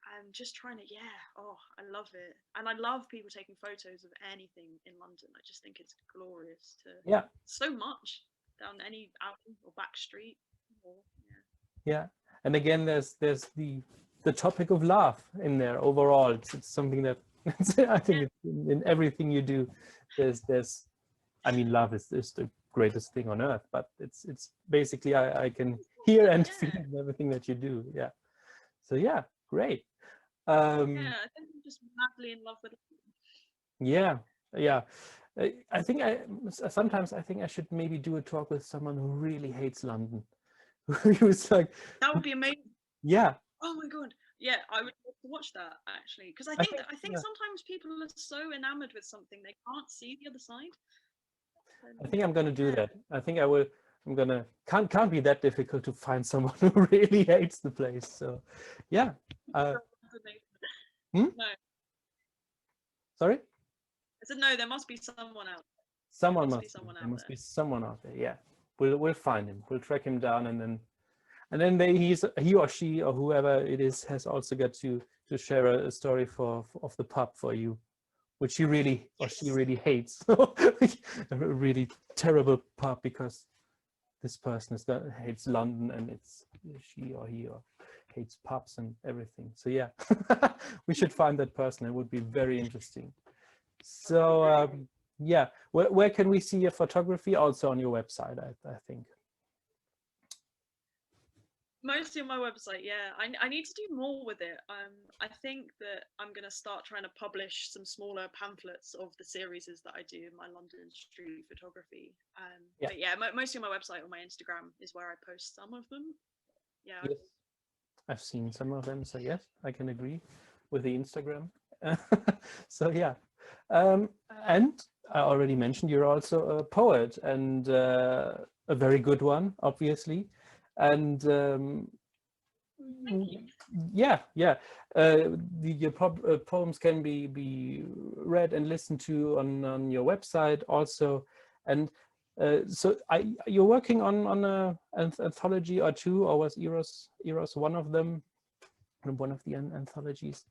I'm just trying to, I love it. And I love people taking photos of anything in London. I just think it's glorious to so much down any out or back street. Yeah. And again, there's the topic of love in there overall. It's something that I think it's in everything you do. There's I mean, love is the greatest thing on earth, but it's basically I can hear and feel everything that you do. Yeah. So yeah, great. I think I'm just madly in love with it. Yeah. I think sometimes I think I should maybe do a talk with someone who really hates London. Who's like, that would be amazing. Yeah. Oh my god. Yeah, I would love to watch that actually, because I think sometimes people are so enamored with something they can't see the other side. I think I'm gonna do that. I think I will. I'm gonna can't be that difficult to find someone who really hates the place. So, yeah. No. Sorry? I said no. There must be someone out there. Someone must be someone out there. Yeah, we'll find him. We'll track him down, and then he or she or whoever it is has also got to share a story of the pub for you, which he really or she really hates. A really terrible pub because this person hates London, and it's she or he or hates pubs and everything. So yeah, we should find that person. It would be very interesting. So yeah, where can we see your photography? Also on your website, I think. Mostly on my website, yeah. I need to do more with it. I think that I'm going to start trying to publish some smaller pamphlets of the series that I do in my London street photography. But yeah, mostly on my website or my Instagram is where I post some of them. Yeah. Yes. I've seen some of them, so yes, I can agree with the Instagram. So yeah. And I already mentioned you're also a poet, and a very good one, obviously. And your poems can be read and listened to on your website also. And so you're working on an anthology or two, or was Eros one of them, one of the anthologies?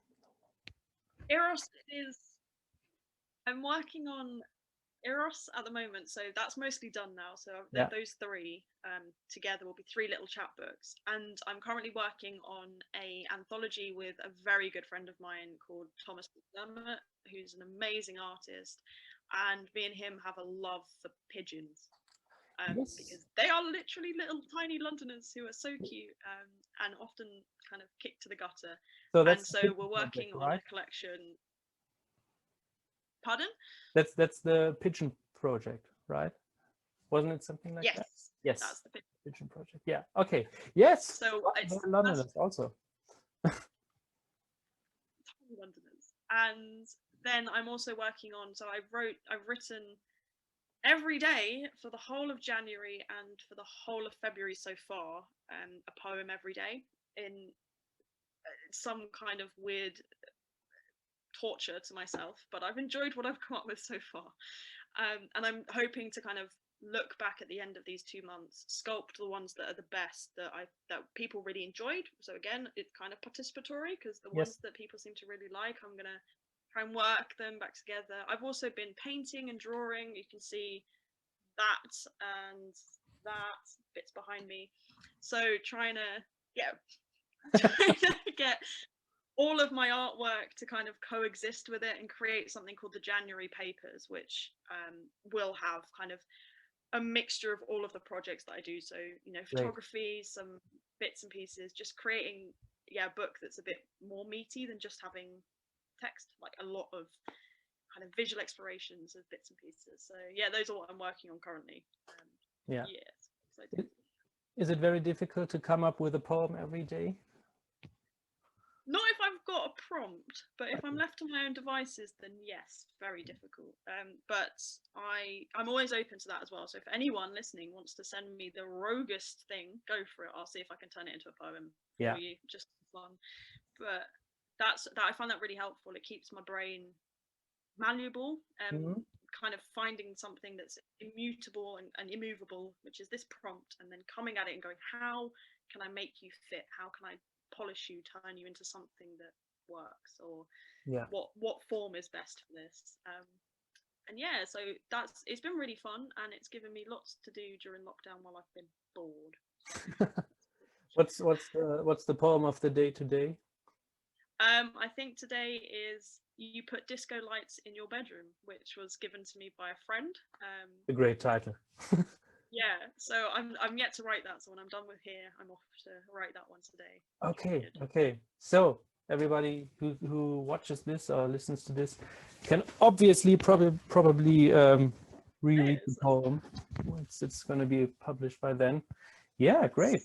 Eros is, I'm working on Eros at the moment, so that's mostly done now. So those three together will be 3 little chapbooks, and I'm currently working on a anthology with a very good friend of mine called Thomas McDermott, who's an amazing artist, and me and him have a love for pigeons. Yes. because they are literally little tiny Londoners who are so cute, and often kind of kicked to the gutter. So And that's so the Pigeon we're Project, working on right? a collection. Pardon? That's the Pigeon Project, right? Wasn't it something like that? Yes, Yes. that's the Pigeon Project. Yeah. Okay. Yes. So it's They're Londoners also. tiny Londoners. And then I'm also working on. So I've written every day for the whole of January and for the whole of February so far, a poem every day in some kind of weird torture to myself, but I've enjoyed what I've come up with so far. And I'm hoping to kind of look back at the end of these 2 months, sculpt the ones that are the best that people really enjoyed. So again, it's kind of participatory, because the Yes. ones that people seem to really like, I'm gonna try and work them back together. I've also been painting and drawing. You can see that and that bits behind me. So trying to get all of my artwork to kind of coexist with it and create something called the January papers, which will have kind of a mixture of all of the projects that I do. So, photography, some bits and pieces, just creating a book that's a bit more meaty than just having text, like a lot of kind of visual explorations of bits and pieces. So yeah, those are what I'm working on currently. Yeah. Yes. Is it very difficult to come up with a poem every day? Not if I've got a prompt, but if I'm left to my own devices, then yes, very difficult. But I'm always open to that as well. So if anyone listening wants to send me the roguest thing, go for it. I'll see if I can turn it into a poem for you, just for fun. But I find that really helpful. It keeps my brain malleable, kind of finding something that's immutable and immovable, which is this prompt, and then coming at it and going, how can I make you fit? How can I polish you, turn you into something that works, or what form is best for this? And yeah, so it's been really fun, and it's given me lots to do during lockdown while I've been bored. What's the poem of the day today? I think today is "You Put Disco Lights in Your Bedroom," which was given to me by a friend. A great title. Yeah, so I'm yet to write that. So when I'm done with here, I'm off to write that one today. Okay. So everybody who watches this or listens to this can obviously probably reread the poem. It's going to be published by then. Yeah, great.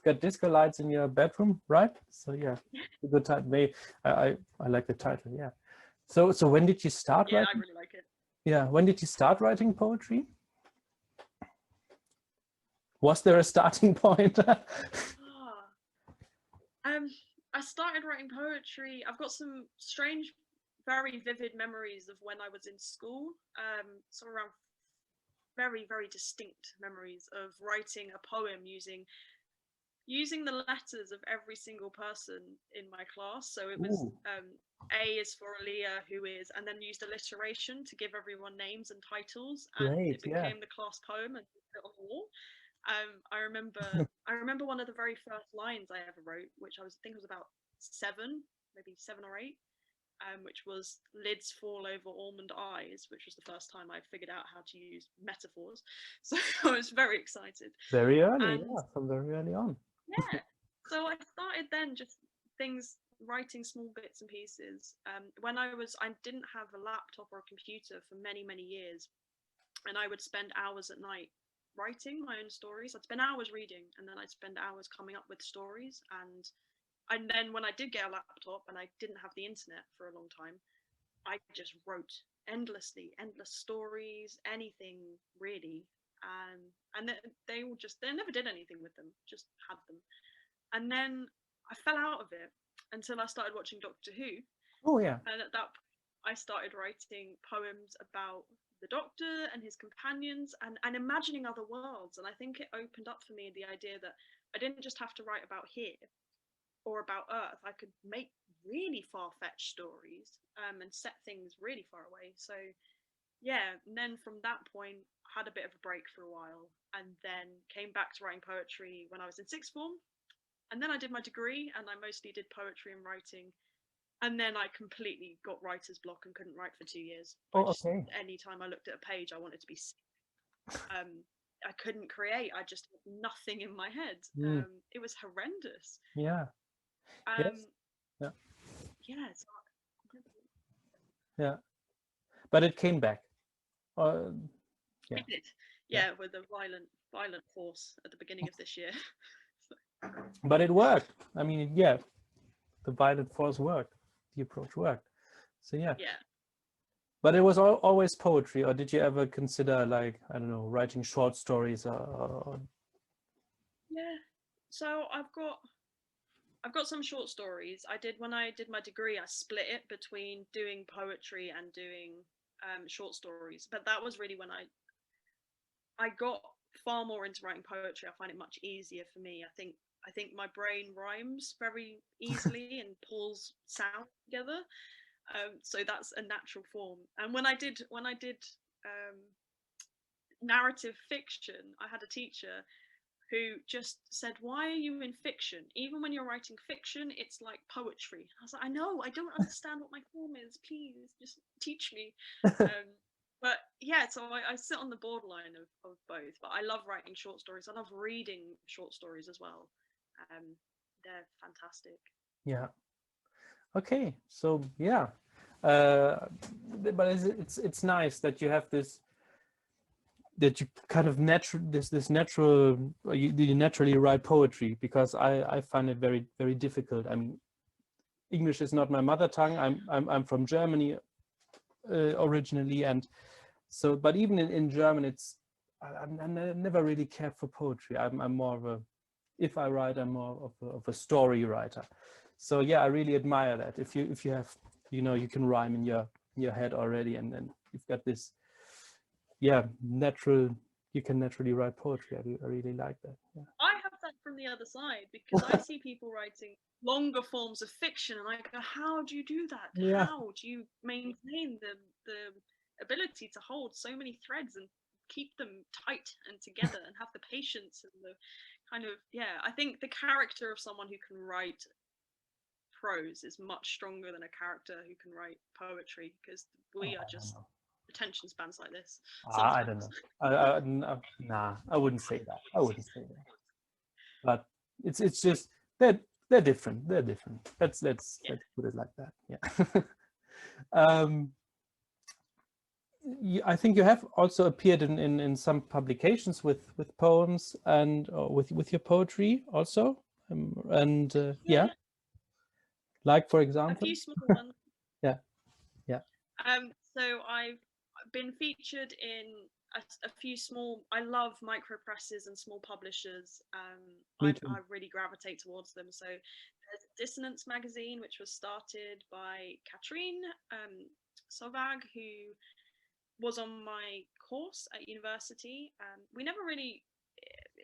Got disco lights in your bedroom, right? So yeah, a good title. I like the title. Yeah. So when did you start writing? I really like it. Yeah, when did you start writing poetry? Was there a starting point? I started writing poetry. I've got some strange, very vivid memories of when I was in school. So around very, very distinct memories of writing a poem using the letters of every single person in my class. So it was A is for Aaliyah, who is, and then used alliteration to give everyone names and titles, and it became the class poem and put it on the wall. I remember one of the very first lines I ever wrote, which I think was about 7, maybe 7 or 8, which was "lids fall over almond eyes," which was the first time I figured out how to use metaphors. So I was very excited. Very early, from very early on. Yeah. So I started then just writing small bits and pieces. When I didn't have a laptop or a computer for many, many years, and I would spend hours at night writing my own stories. I'd spend hours reading, and then I'd spend hours coming up with stories. And then when I did get a laptop and I didn't have the internet for a long time, I just wrote endlessly, endless stories, anything really. And they never did anything with them, just had them. And then I fell out of it until I started watching Doctor Who. Oh yeah. And at that point, I started writing poems about the Doctor and his companions and imagining other worlds. And I think it opened up for me the idea that I didn't just have to write about here or about Earth. I could make really far-fetched stories and set things really far away. So yeah, and then from that point, I had a bit of a break for a while, and then came back to writing poetry when I was in sixth form. And then I did my degree, and I mostly did poetry and writing. And then I completely got writer's block and couldn't write for 2 years. Oh, okay. Anytime I looked at a page, I wanted to be sick. I couldn't create. I just had nothing in my head. Mm. It was horrendous. Yeah. Yes. Yeah. Yeah. So Yeah. But it came back. Yeah. it did. Yeah, with a violent force at the beginning of this year. But it worked. I mean, yeah, the violent force worked. The approach worked. So yeah. Yeah. But it was always poetry, or did you ever consider, like, I don't know, writing short stories or... Yeah. So I've got some short stories. When I did my degree, I split it between doing poetry and doing short stories. But that was really when I got far more into writing poetry. I find it much easier for me. I think my brain rhymes very easily and pulls sound together. So that's a natural form. And when I did narrative fiction, I had a teacher who just said, "Why are you in fiction? Even when you're writing fiction, it's like poetry." I was like, "I know, I don't understand what my form is. Please, just teach me." But yeah, so I sit on the borderline of both. But I love writing short stories. I love reading short stories as well. They're fantastic. Yeah. Okay. So yeah. But it's nice that you have this, that you kind of this natural, you naturally write poetry, because I find it very, very difficult. I mean, English is not my mother tongue. I'm from Germany originally, and so, but even in German, I never really cared for poetry. I'm more of a, if I write, I'm more of a story writer. So yeah, I really admire that. If you have, you can rhyme in your head already, and then you've got this, yeah, you can naturally write poetry. I really like that. Yeah. I have that from the other side, because I see people writing longer forms of fiction, and I go, "How do you do that? Yeah. How do you maintain the ability to hold so many threads and keep them tight and together, and have the patience and the kind of, yeah, I think the character of someone who can write prose is much stronger than a character who can write poetry, because we are just attention spans like this. I don't know. Nah, I wouldn't say that. But it's just they're different. They're different. Let's put it like that. Yeah. I think you have also appeared in some publications with poems and with your poetry also, and yeah, like for A example. few small ones. Yeah. So I've been featured in a few small. I love micro presses and small publishers. Me too. I really gravitate towards them. So there's Dissonance magazine, which was started by Katrine Sovag, who was on my course at university. We never really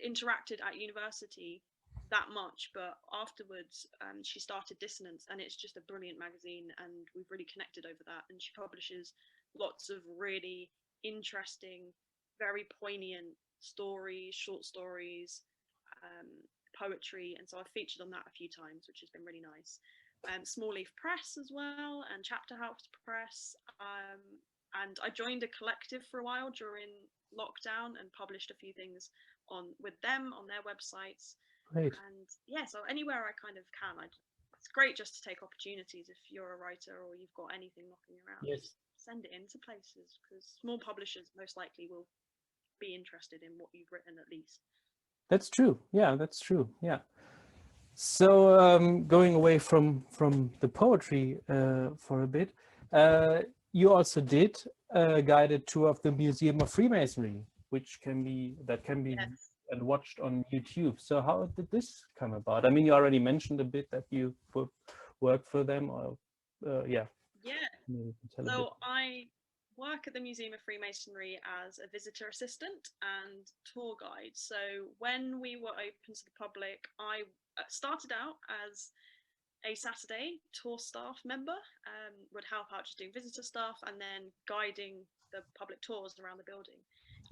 interacted at university that much, but afterwards she started Dissonance, and it's just a brilliant magazine, and we've really connected over that. And she publishes lots of really interesting, very poignant stories, short stories, poetry, and so I've featured on that a few times, which has been really nice. Small Leaf Press as well, and Chapter House Press, and I joined a collective for a while during lockdown and published a few things with them on their websites. Great. And yeah, so anywhere I kind of can, it's great just to take opportunities. If you're a writer or you've got anything knocking around, Yes. send it into places, because small publishers most likely will be interested in what you've written at least. That's true. Yeah, that's true. Yeah. So going away from the poetry for a bit, you also did a guided tour of the Museum of Freemasonry, which can be Yes. and watched on YouTube. So how did this come about? I mean, you already mentioned a bit that you worked for them, or yeah. Yeah. So I work at the Museum of Freemasonry as a visitor assistant and tour guide. So when we were open to the public, I started out as a Saturday tour staff member, would help out just doing visitor stuff and then guiding the public tours around the building.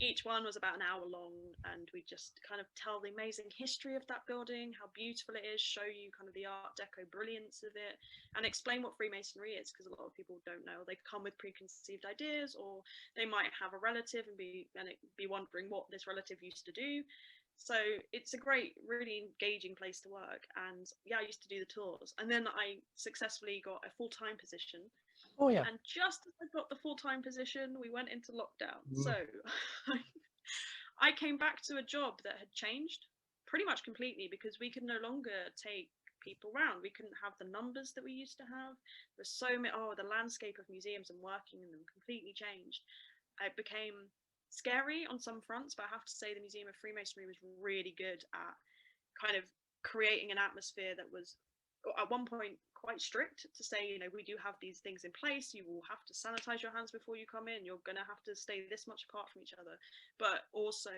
each one was about an hour long, and we just kind of tell the amazing history of that building, how beautiful it is, show you kind of the Art Deco brilliance of it, and explain what Freemasonry is, because a lot of people don't know. They come with preconceived ideas, or they might have a relative and be wondering what this relative used to do. So it's a great, really engaging place to work. And yeah, I used to do the tours, and then I successfully got a full-time position. Oh yeah. And just as I got the full-time position, we went into lockdown. So I came back to a job that had changed pretty much completely, because we could no longer take people around. We couldn't have the numbers that we used to have. There's so many, the landscape of museums and working in them completely changed. It became scary on some fronts, but I have to say the Museum of Freemasonry was really good at kind of creating an atmosphere that was at one point quite strict, to say, you know, we do have these things in place, you will have to sanitize your hands before you come in, you're going to have to stay this much apart from each other, but also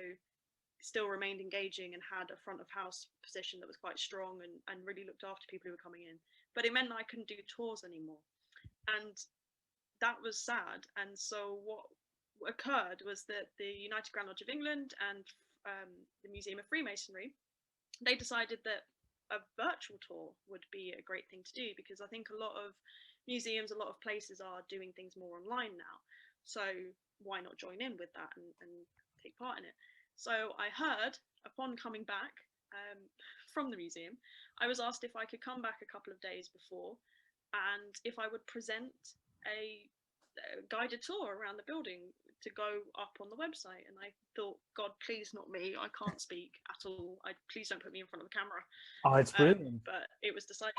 still remained engaging and had a front of house position that was quite strong, and really looked after people who were coming in. But it meant that I couldn't do tours anymore, and that was sad. And so what occurred was that the United Grand Lodge of England and the Museum of Freemasonry, they decided that a virtual tour would be a great thing to do, because I think a lot of museums, a lot of places are doing things more online now. So why not join in with that and take part in it? So I heard, upon coming back from the museum, I was asked if I could come back a couple of days before, and if I would present a guided tour around the building to go up on the website. And I thought, God, please not me, I can't speak at all, please don't put me in front of a camera. Oh, it's brilliant. But it was decided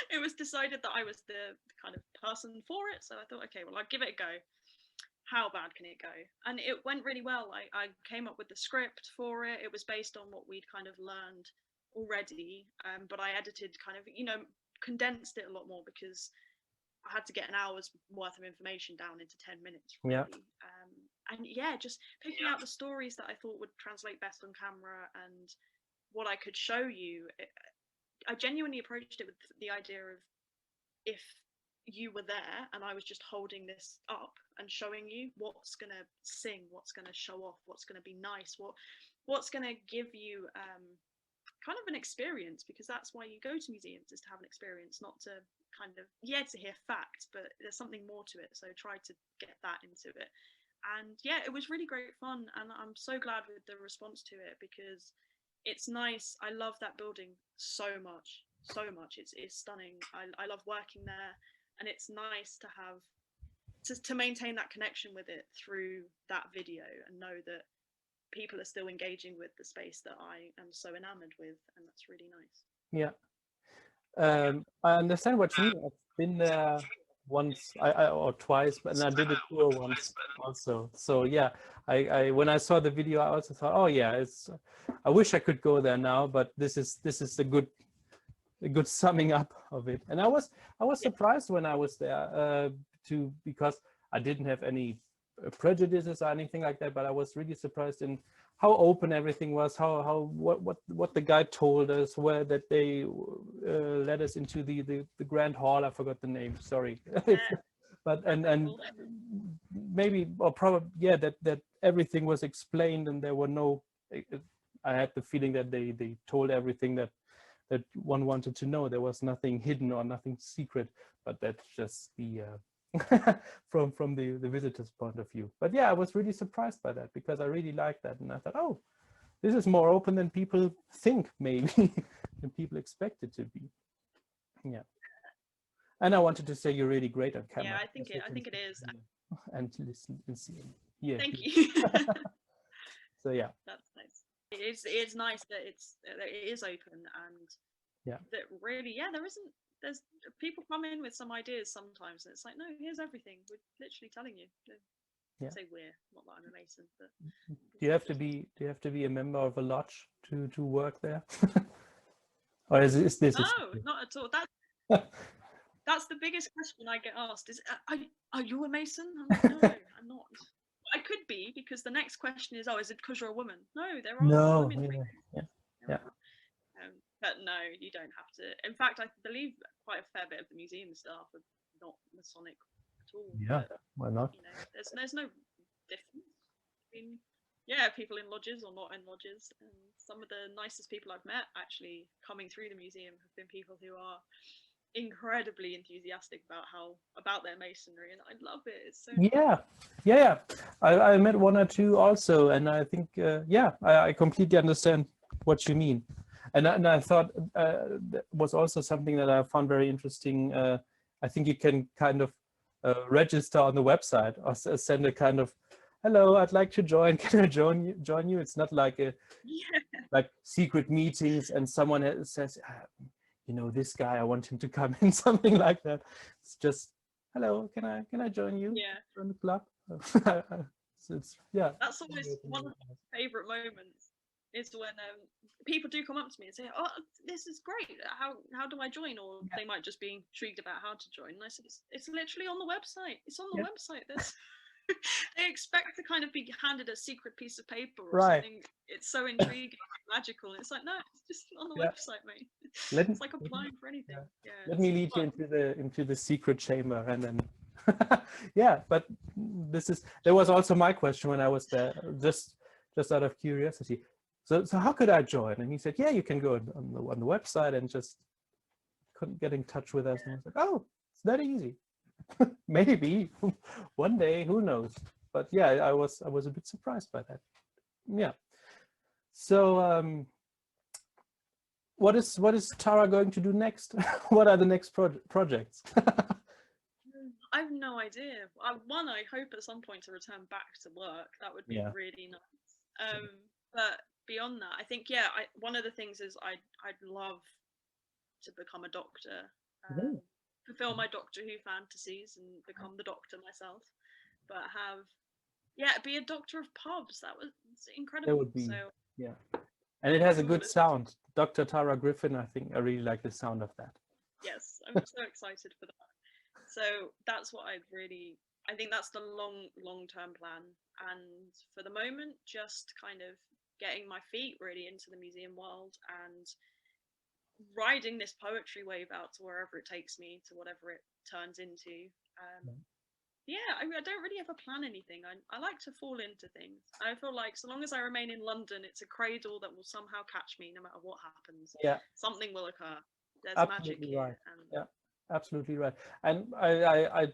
it was decided that I was the kind of person for it. So I thought, okay, well, I'll give it a go. How bad can it go? And it went really well. I came up with the script for it. It was based on what we'd kind of learned already, but I edited, kind of, you know, condensed it a lot more, because I had to get an hour's worth of information down into 10 minutes. Really. Yeah. And yeah, just picking out the stories that I thought would translate best on camera and what I could show you. I genuinely approached it with the idea of, if you were there and I was just holding this up and showing you what's going to sing, what's going to show off, what's going to be nice, what's going to give you kind of an experience, because that's why you go to museums, is to have an experience, not to kind of, to hear facts, but there's something more to it. So try to get that into it. And yeah, it was really great fun, and I'm so glad with the response to it, because it's nice. I love that building so much. It's stunning. I love working there, and it's nice to have to maintain that connection with it through that video, and know that people are still engaging with the space that I am so enamored with, and that's really nice. Yeah. I understand what you mean. I've been there once or twice, and I did a tour once also. So yeah, I when I saw the video, I also thought, oh yeah, I wish I could go there now, but this is a good summing up of it. And I was surprised when I was there because I didn't have any prejudices or anything like that, but I was really surprised in how open everything was, what the guy told us, where that they led us into the grand hall. I forgot the name, sorry. But and maybe, or probably, that everything was explained, and there were no, I had the feeling that they told everything that one wanted to know. There was nothing hidden or nothing secret, but that's just the from the visitor's point of view. But yeah, I was really surprised by that, because I really liked that, and I thought, oh, this is more open than people think, maybe, than people expect it to be. Yeah. And I wanted to say you're really great on camera. Yeah, I think it is. And listen and see. Yeah. Thank you. So yeah. That's nice. It's nice that it is open, and that really, there's people come in with some ideas sometimes, and it's like, no, here's everything. We're literally telling you. Yeah. Say we're, not that I'm a Mason, but do you have to be a member of a lodge to work there? Or is this? No, not at all. That's the biggest question I get asked is, are you a Mason? I'm like, no, I'm not. I could be, because the next question is, is it because you're a woman? No, there are women. Yeah. But no, you don't have to. In fact, I believe quite a fair bit of the museum staff are not Masonic at all. Yeah, but, why not? You know, there's no difference. been, yeah, people in lodges or not in lodges, and some of the nicest people I've met actually coming through the museum have been people who are incredibly enthusiastic about their masonry, and I love it. It's so Yeah. I met one or two also, and I think I completely understand what you mean. And I thought that was also something that I found very interesting. I think you can kind of register on the website or send a kind of, hello, I'd like to join. Can I join you? It's not like like secret meetings and someone says, you know, this guy, I want him to come in, something like that. It's just, hello, can I join you? Yeah. Join the club? It's That's always one of my favorite moments, is when people do come up to me and say, oh, this is great, how do I join? Or they might just be intrigued about how to join, and I said, it's literally on the website. It's on the website. There's they expect to kind of be handed a secret piece of paper or something. It's so intriguing, magical. It's like, no, it's just on the website, mate. It's like applying for anything. Let me lead you into the secret chamber, and then yeah. But that was also my question when I was there, just out of curiosity. So how could I join? And he said, yeah, you can go on the website and just get in touch with us. And I was like, oh, it's that easy. Maybe one day, who knows? But yeah, I was a bit surprised by that. Yeah. So what is Tara going to do next? What are the next projects? I have no idea. One, I hope at some point to return back to work. That would be really nice. But beyond that, I think one of the things is I'd love to become a doctor. Fulfill my Doctor Who fantasies and become the Doctor myself, but be a doctor of pubs. That was incredible. That would be, and it has a good sound. Dr. Tara Griffin, I think I really like the sound of that. Yes, I'm so excited for that. So that's what I think that's the long-term plan. And for the moment, just kind of getting my feet really into the museum world and riding this poetry wave out to wherever it takes me, to whatever it turns into. I don't really ever plan anything. I like to fall into things. I feel like so long as I remain in London, it's a cradle that will somehow catch me no matter what happens. Something will occur. There's magic here. Right. Absolutely right. And I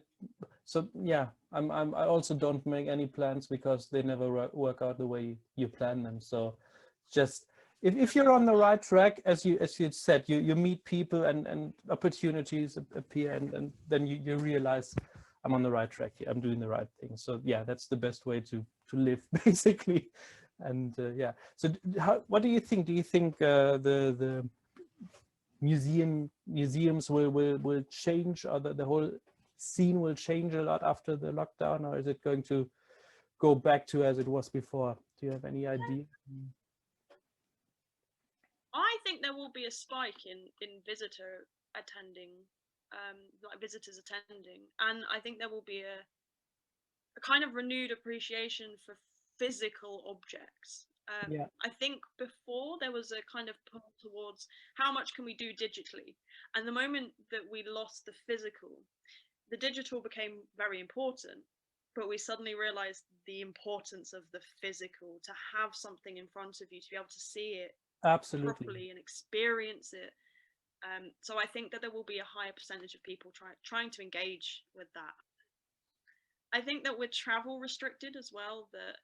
also don't make any plans because they never work out the way you plan them. So just if you're on the right track, as you said, you meet people and opportunities appear, and then you realize, I'm on the right track here, I'm doing the right thing. So yeah, that's the best way to live, basically. And so what do you think? Do you think the museums will change, or the whole scene will change a lot after the lockdown, or is it going to go back to as it was before? Do you have any idea? I think there will be a spike in visitor attending, visitors attending, and I think there will be a kind of renewed appreciation for physical objects. I think before there was a kind of pull towards how much can we do digitally, and the moment that we lost the physical, the digital became very important, but we suddenly realized the importance of the physical, to have something in front of you, to be able to see it properly and experience it. So I think that there will be a higher percentage of people trying to engage with that. I think that with travel restricted as well, that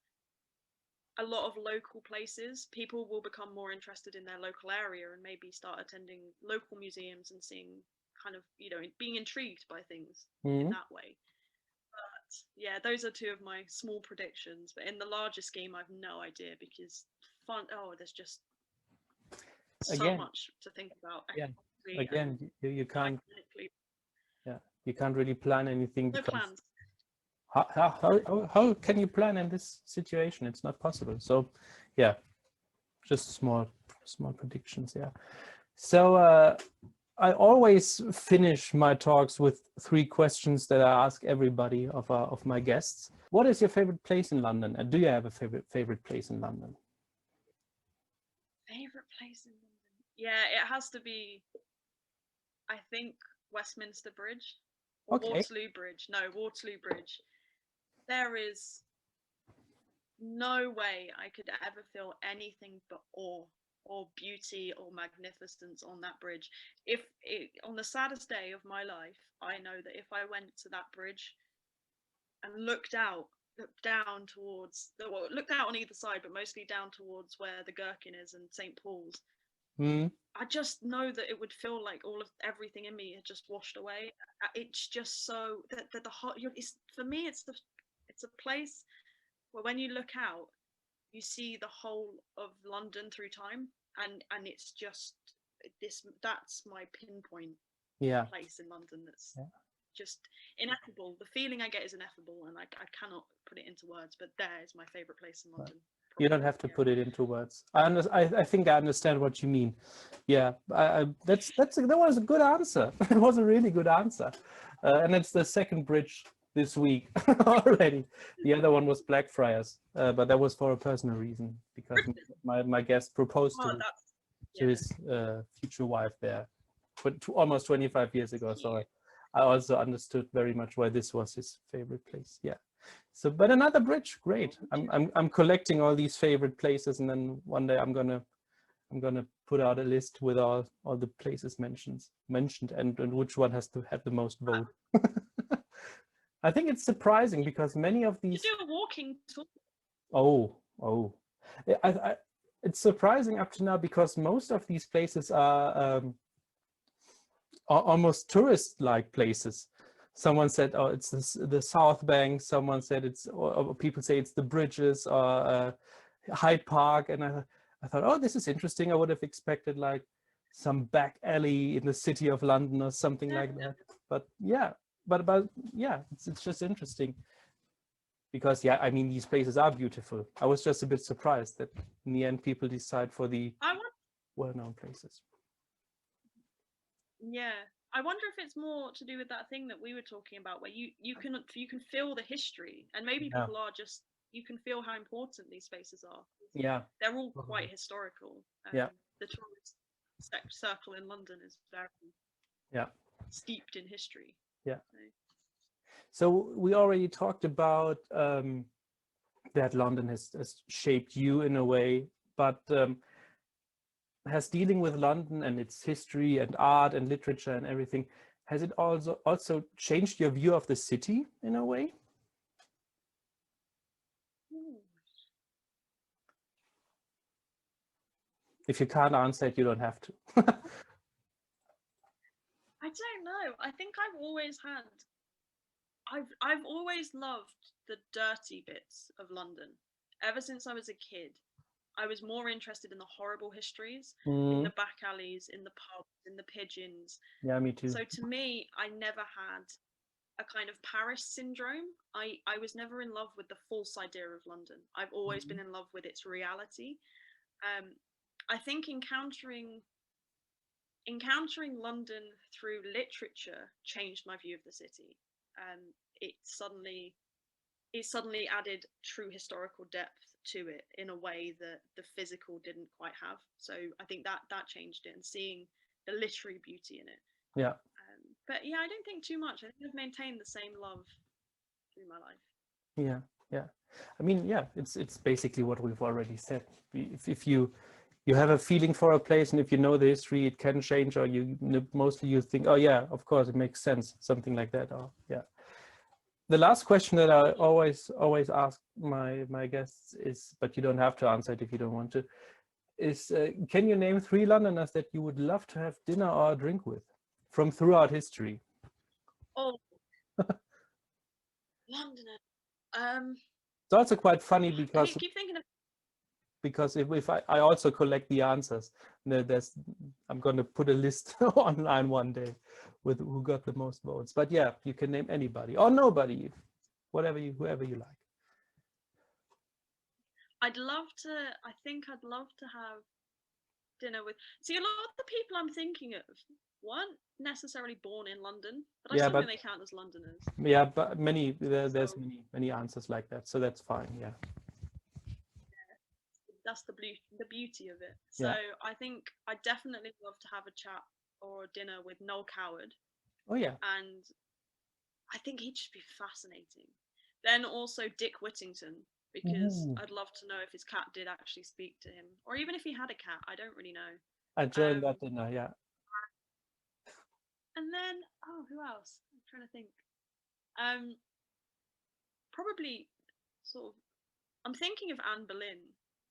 a lot of local places, people will become more interested in their local area and maybe start attending local museums and seeing kind of, being intrigued by things in that way. But yeah, those are two of my small predictions. But in the larger scheme, I've no idea, because there's just so much to think about. Again, you can't. You can't really plan anything. No plans. How can you plan in this situation? It's not possible. So yeah, just small predictions. So I always finish my talks with 3 questions that I ask everybody of my guests. What is your favorite place in London, and do you have a favorite place in London? Favorite place in London? Yeah, it has to be, I think, Westminster Bridge. Or Waterloo Bridge. No, Waterloo Bridge. There is no way I could ever feel anything but awe or beauty or magnificence on that bridge. On the saddest day of my life, I know that if I went to that bridge and looked down towards looked out on either side, but mostly down towards where the Gherkin is and St. Paul's, I just know that it would feel like everything in me had just washed away. It's just so that the hot. For me, it's a place where when you look out, you see the whole of London through time, and it's just that's my pinpoint place in London that's just ineffable. The feeling I get is ineffable, and I cannot put it into words, but there is my favorite place in London. You don't have to put it into words. I think I understand what you mean. Yeah, that was a good answer. It was a really good answer, and it's the second bridge this week already. The other one was Blackfriars, but that was for a personal reason because my guest proposed to his future wife there almost 25 years ago. So I also understood very much why this was his favorite place. Yeah. So, but another bridge, great. I'm collecting all these favorite places, and then one day I'm gonna put out a list with all the places mentioned and which one has to have the most vote. I think it's surprising because many of these. You do a walking tour. Oh, it's surprising up to now because most of these places are almost tourist-like places. Someone said, "Oh, it's the South Bank." Someone said or people say it's the bridges or Hyde Park, and I thought, "Oh, this is interesting." I would have expected like some back alley in the city of London or something like that. But yeah, but yeah, it's just interesting because I mean these places are beautiful. I was just a bit surprised that in the end people decide for the well-known places. Yeah. I wonder if it's more to do with that thing that we were talking about, where you can feel the history, and maybe people are just, you can feel how important these spaces are. Yeah, they're all quite historical. The tourist circle in London is very steeped in history. Yeah. So we already talked about that London has shaped you in a way, but has dealing with London and its history and art and literature and everything, has it also changed your view of the city in a way? If you can't answer it, you don't have to. I don't know. I think I've always loved the dirty bits of London. Ever since I was a kid, I was more interested in the horrible histories, in the back alleys, in the pubs, in the pigeons. Yeah, me too. So to me, I never had a kind of Paris syndrome. I was never in love with the false idea of London. I've always been in love with its reality. I think encountering London through literature changed my view of the city. It suddenly added true historical depth to it in a way that the physical didn't quite have. So I think that changed it, and seeing the literary beauty in it. Yeah. But yeah, I don't think too much. I think I've maintained the same love through my life. Yeah. I mean, yeah, it's basically what we've already said. If you have a feeling for a place, and if you know the history, it can change, or mostly you think, oh yeah, of course, it makes sense, something like that. Or yeah. The last question that I always ask my guests is, but you don't have to answer it if you don't want to, is can you name 3 Londoners that you would love to have dinner or a drink with from throughout history? Oh, Londoners. It's also quite funny because I keep thinking of, because if I also collect the answers, I'm going to put a list online one day with who got the most votes. But yeah, you can name anybody or nobody, whoever you like. I think I'd love to have dinner with. See, a lot of the people I'm thinking of weren't necessarily born in London, but I still think they count as Londoners. Yeah, but there's many answers like that, so that's fine. Yeah. That's the beauty of it. So I think I'd definitely love to have a chat or a dinner with Noel Coward. Oh yeah. And I think he'd just be fascinating. Then also Dick Whittington, because Ooh. I'd love to know if his cat did actually speak to him, or even if he had a cat. I don't really know. I joined that dinner, yeah. And then, oh, who else? I'm trying to think. Probably sort of, I'm thinking of Anne Boleyn,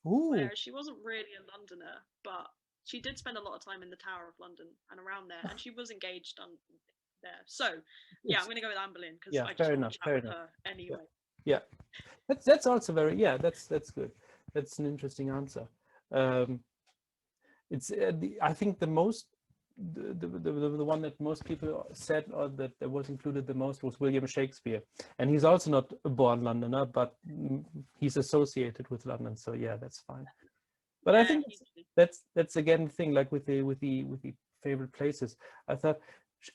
Ooh, where she wasn't really a Londoner, but she did spend a lot of time in the Tower of London and around there, and she was engaged on there. So, yeah, I'm going to go with Anne Boleyn because I just want to chat with her anyway. Yeah, that's also very, yeah, that's good. That's an interesting answer. It's I think the most the one that most people said, or that was included the most, was William Shakespeare, and he's also not a born Londoner, but he's associated with London, so yeah, that's fine. But I think that's again the thing, like with the favorite places. I thought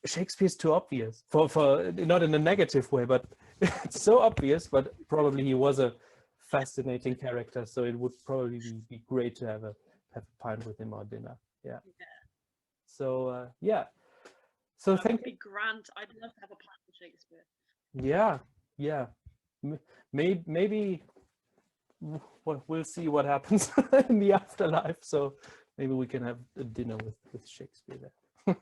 Shakespeare's too obvious for not in a negative way, but it's so obvious. But probably he was a fascinating character, so it would probably be great to have a pint with him or dinner. Yeah. So yeah. So that would be grand. I'd love to have a pint with Shakespeare. Yeah. Maybe we'll see what happens in the afterlife. So maybe we can have a dinner with Shakespeare there.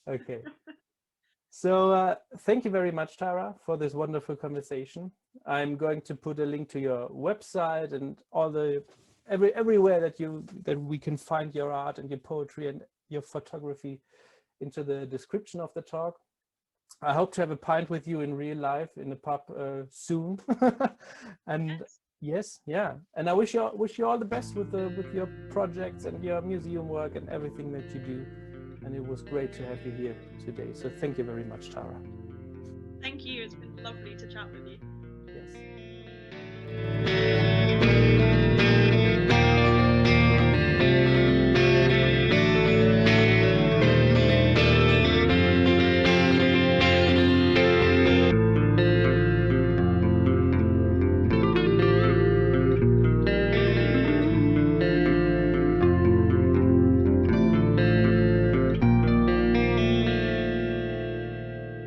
Okay. So thank you very much, Tara, for this wonderful conversation. I'm going to put a link to your website and all the everywhere that we can find your art and your poetry and your photography into the description of the talk. I hope to have a pint with you in real life in the pub soon. And yes, yeah. And I wish you all the best with your projects and your museum work and everything that you do. And it was great to have you here today. So thank you very much, Tara. Thank you. It's been lovely to chat with you. Yes.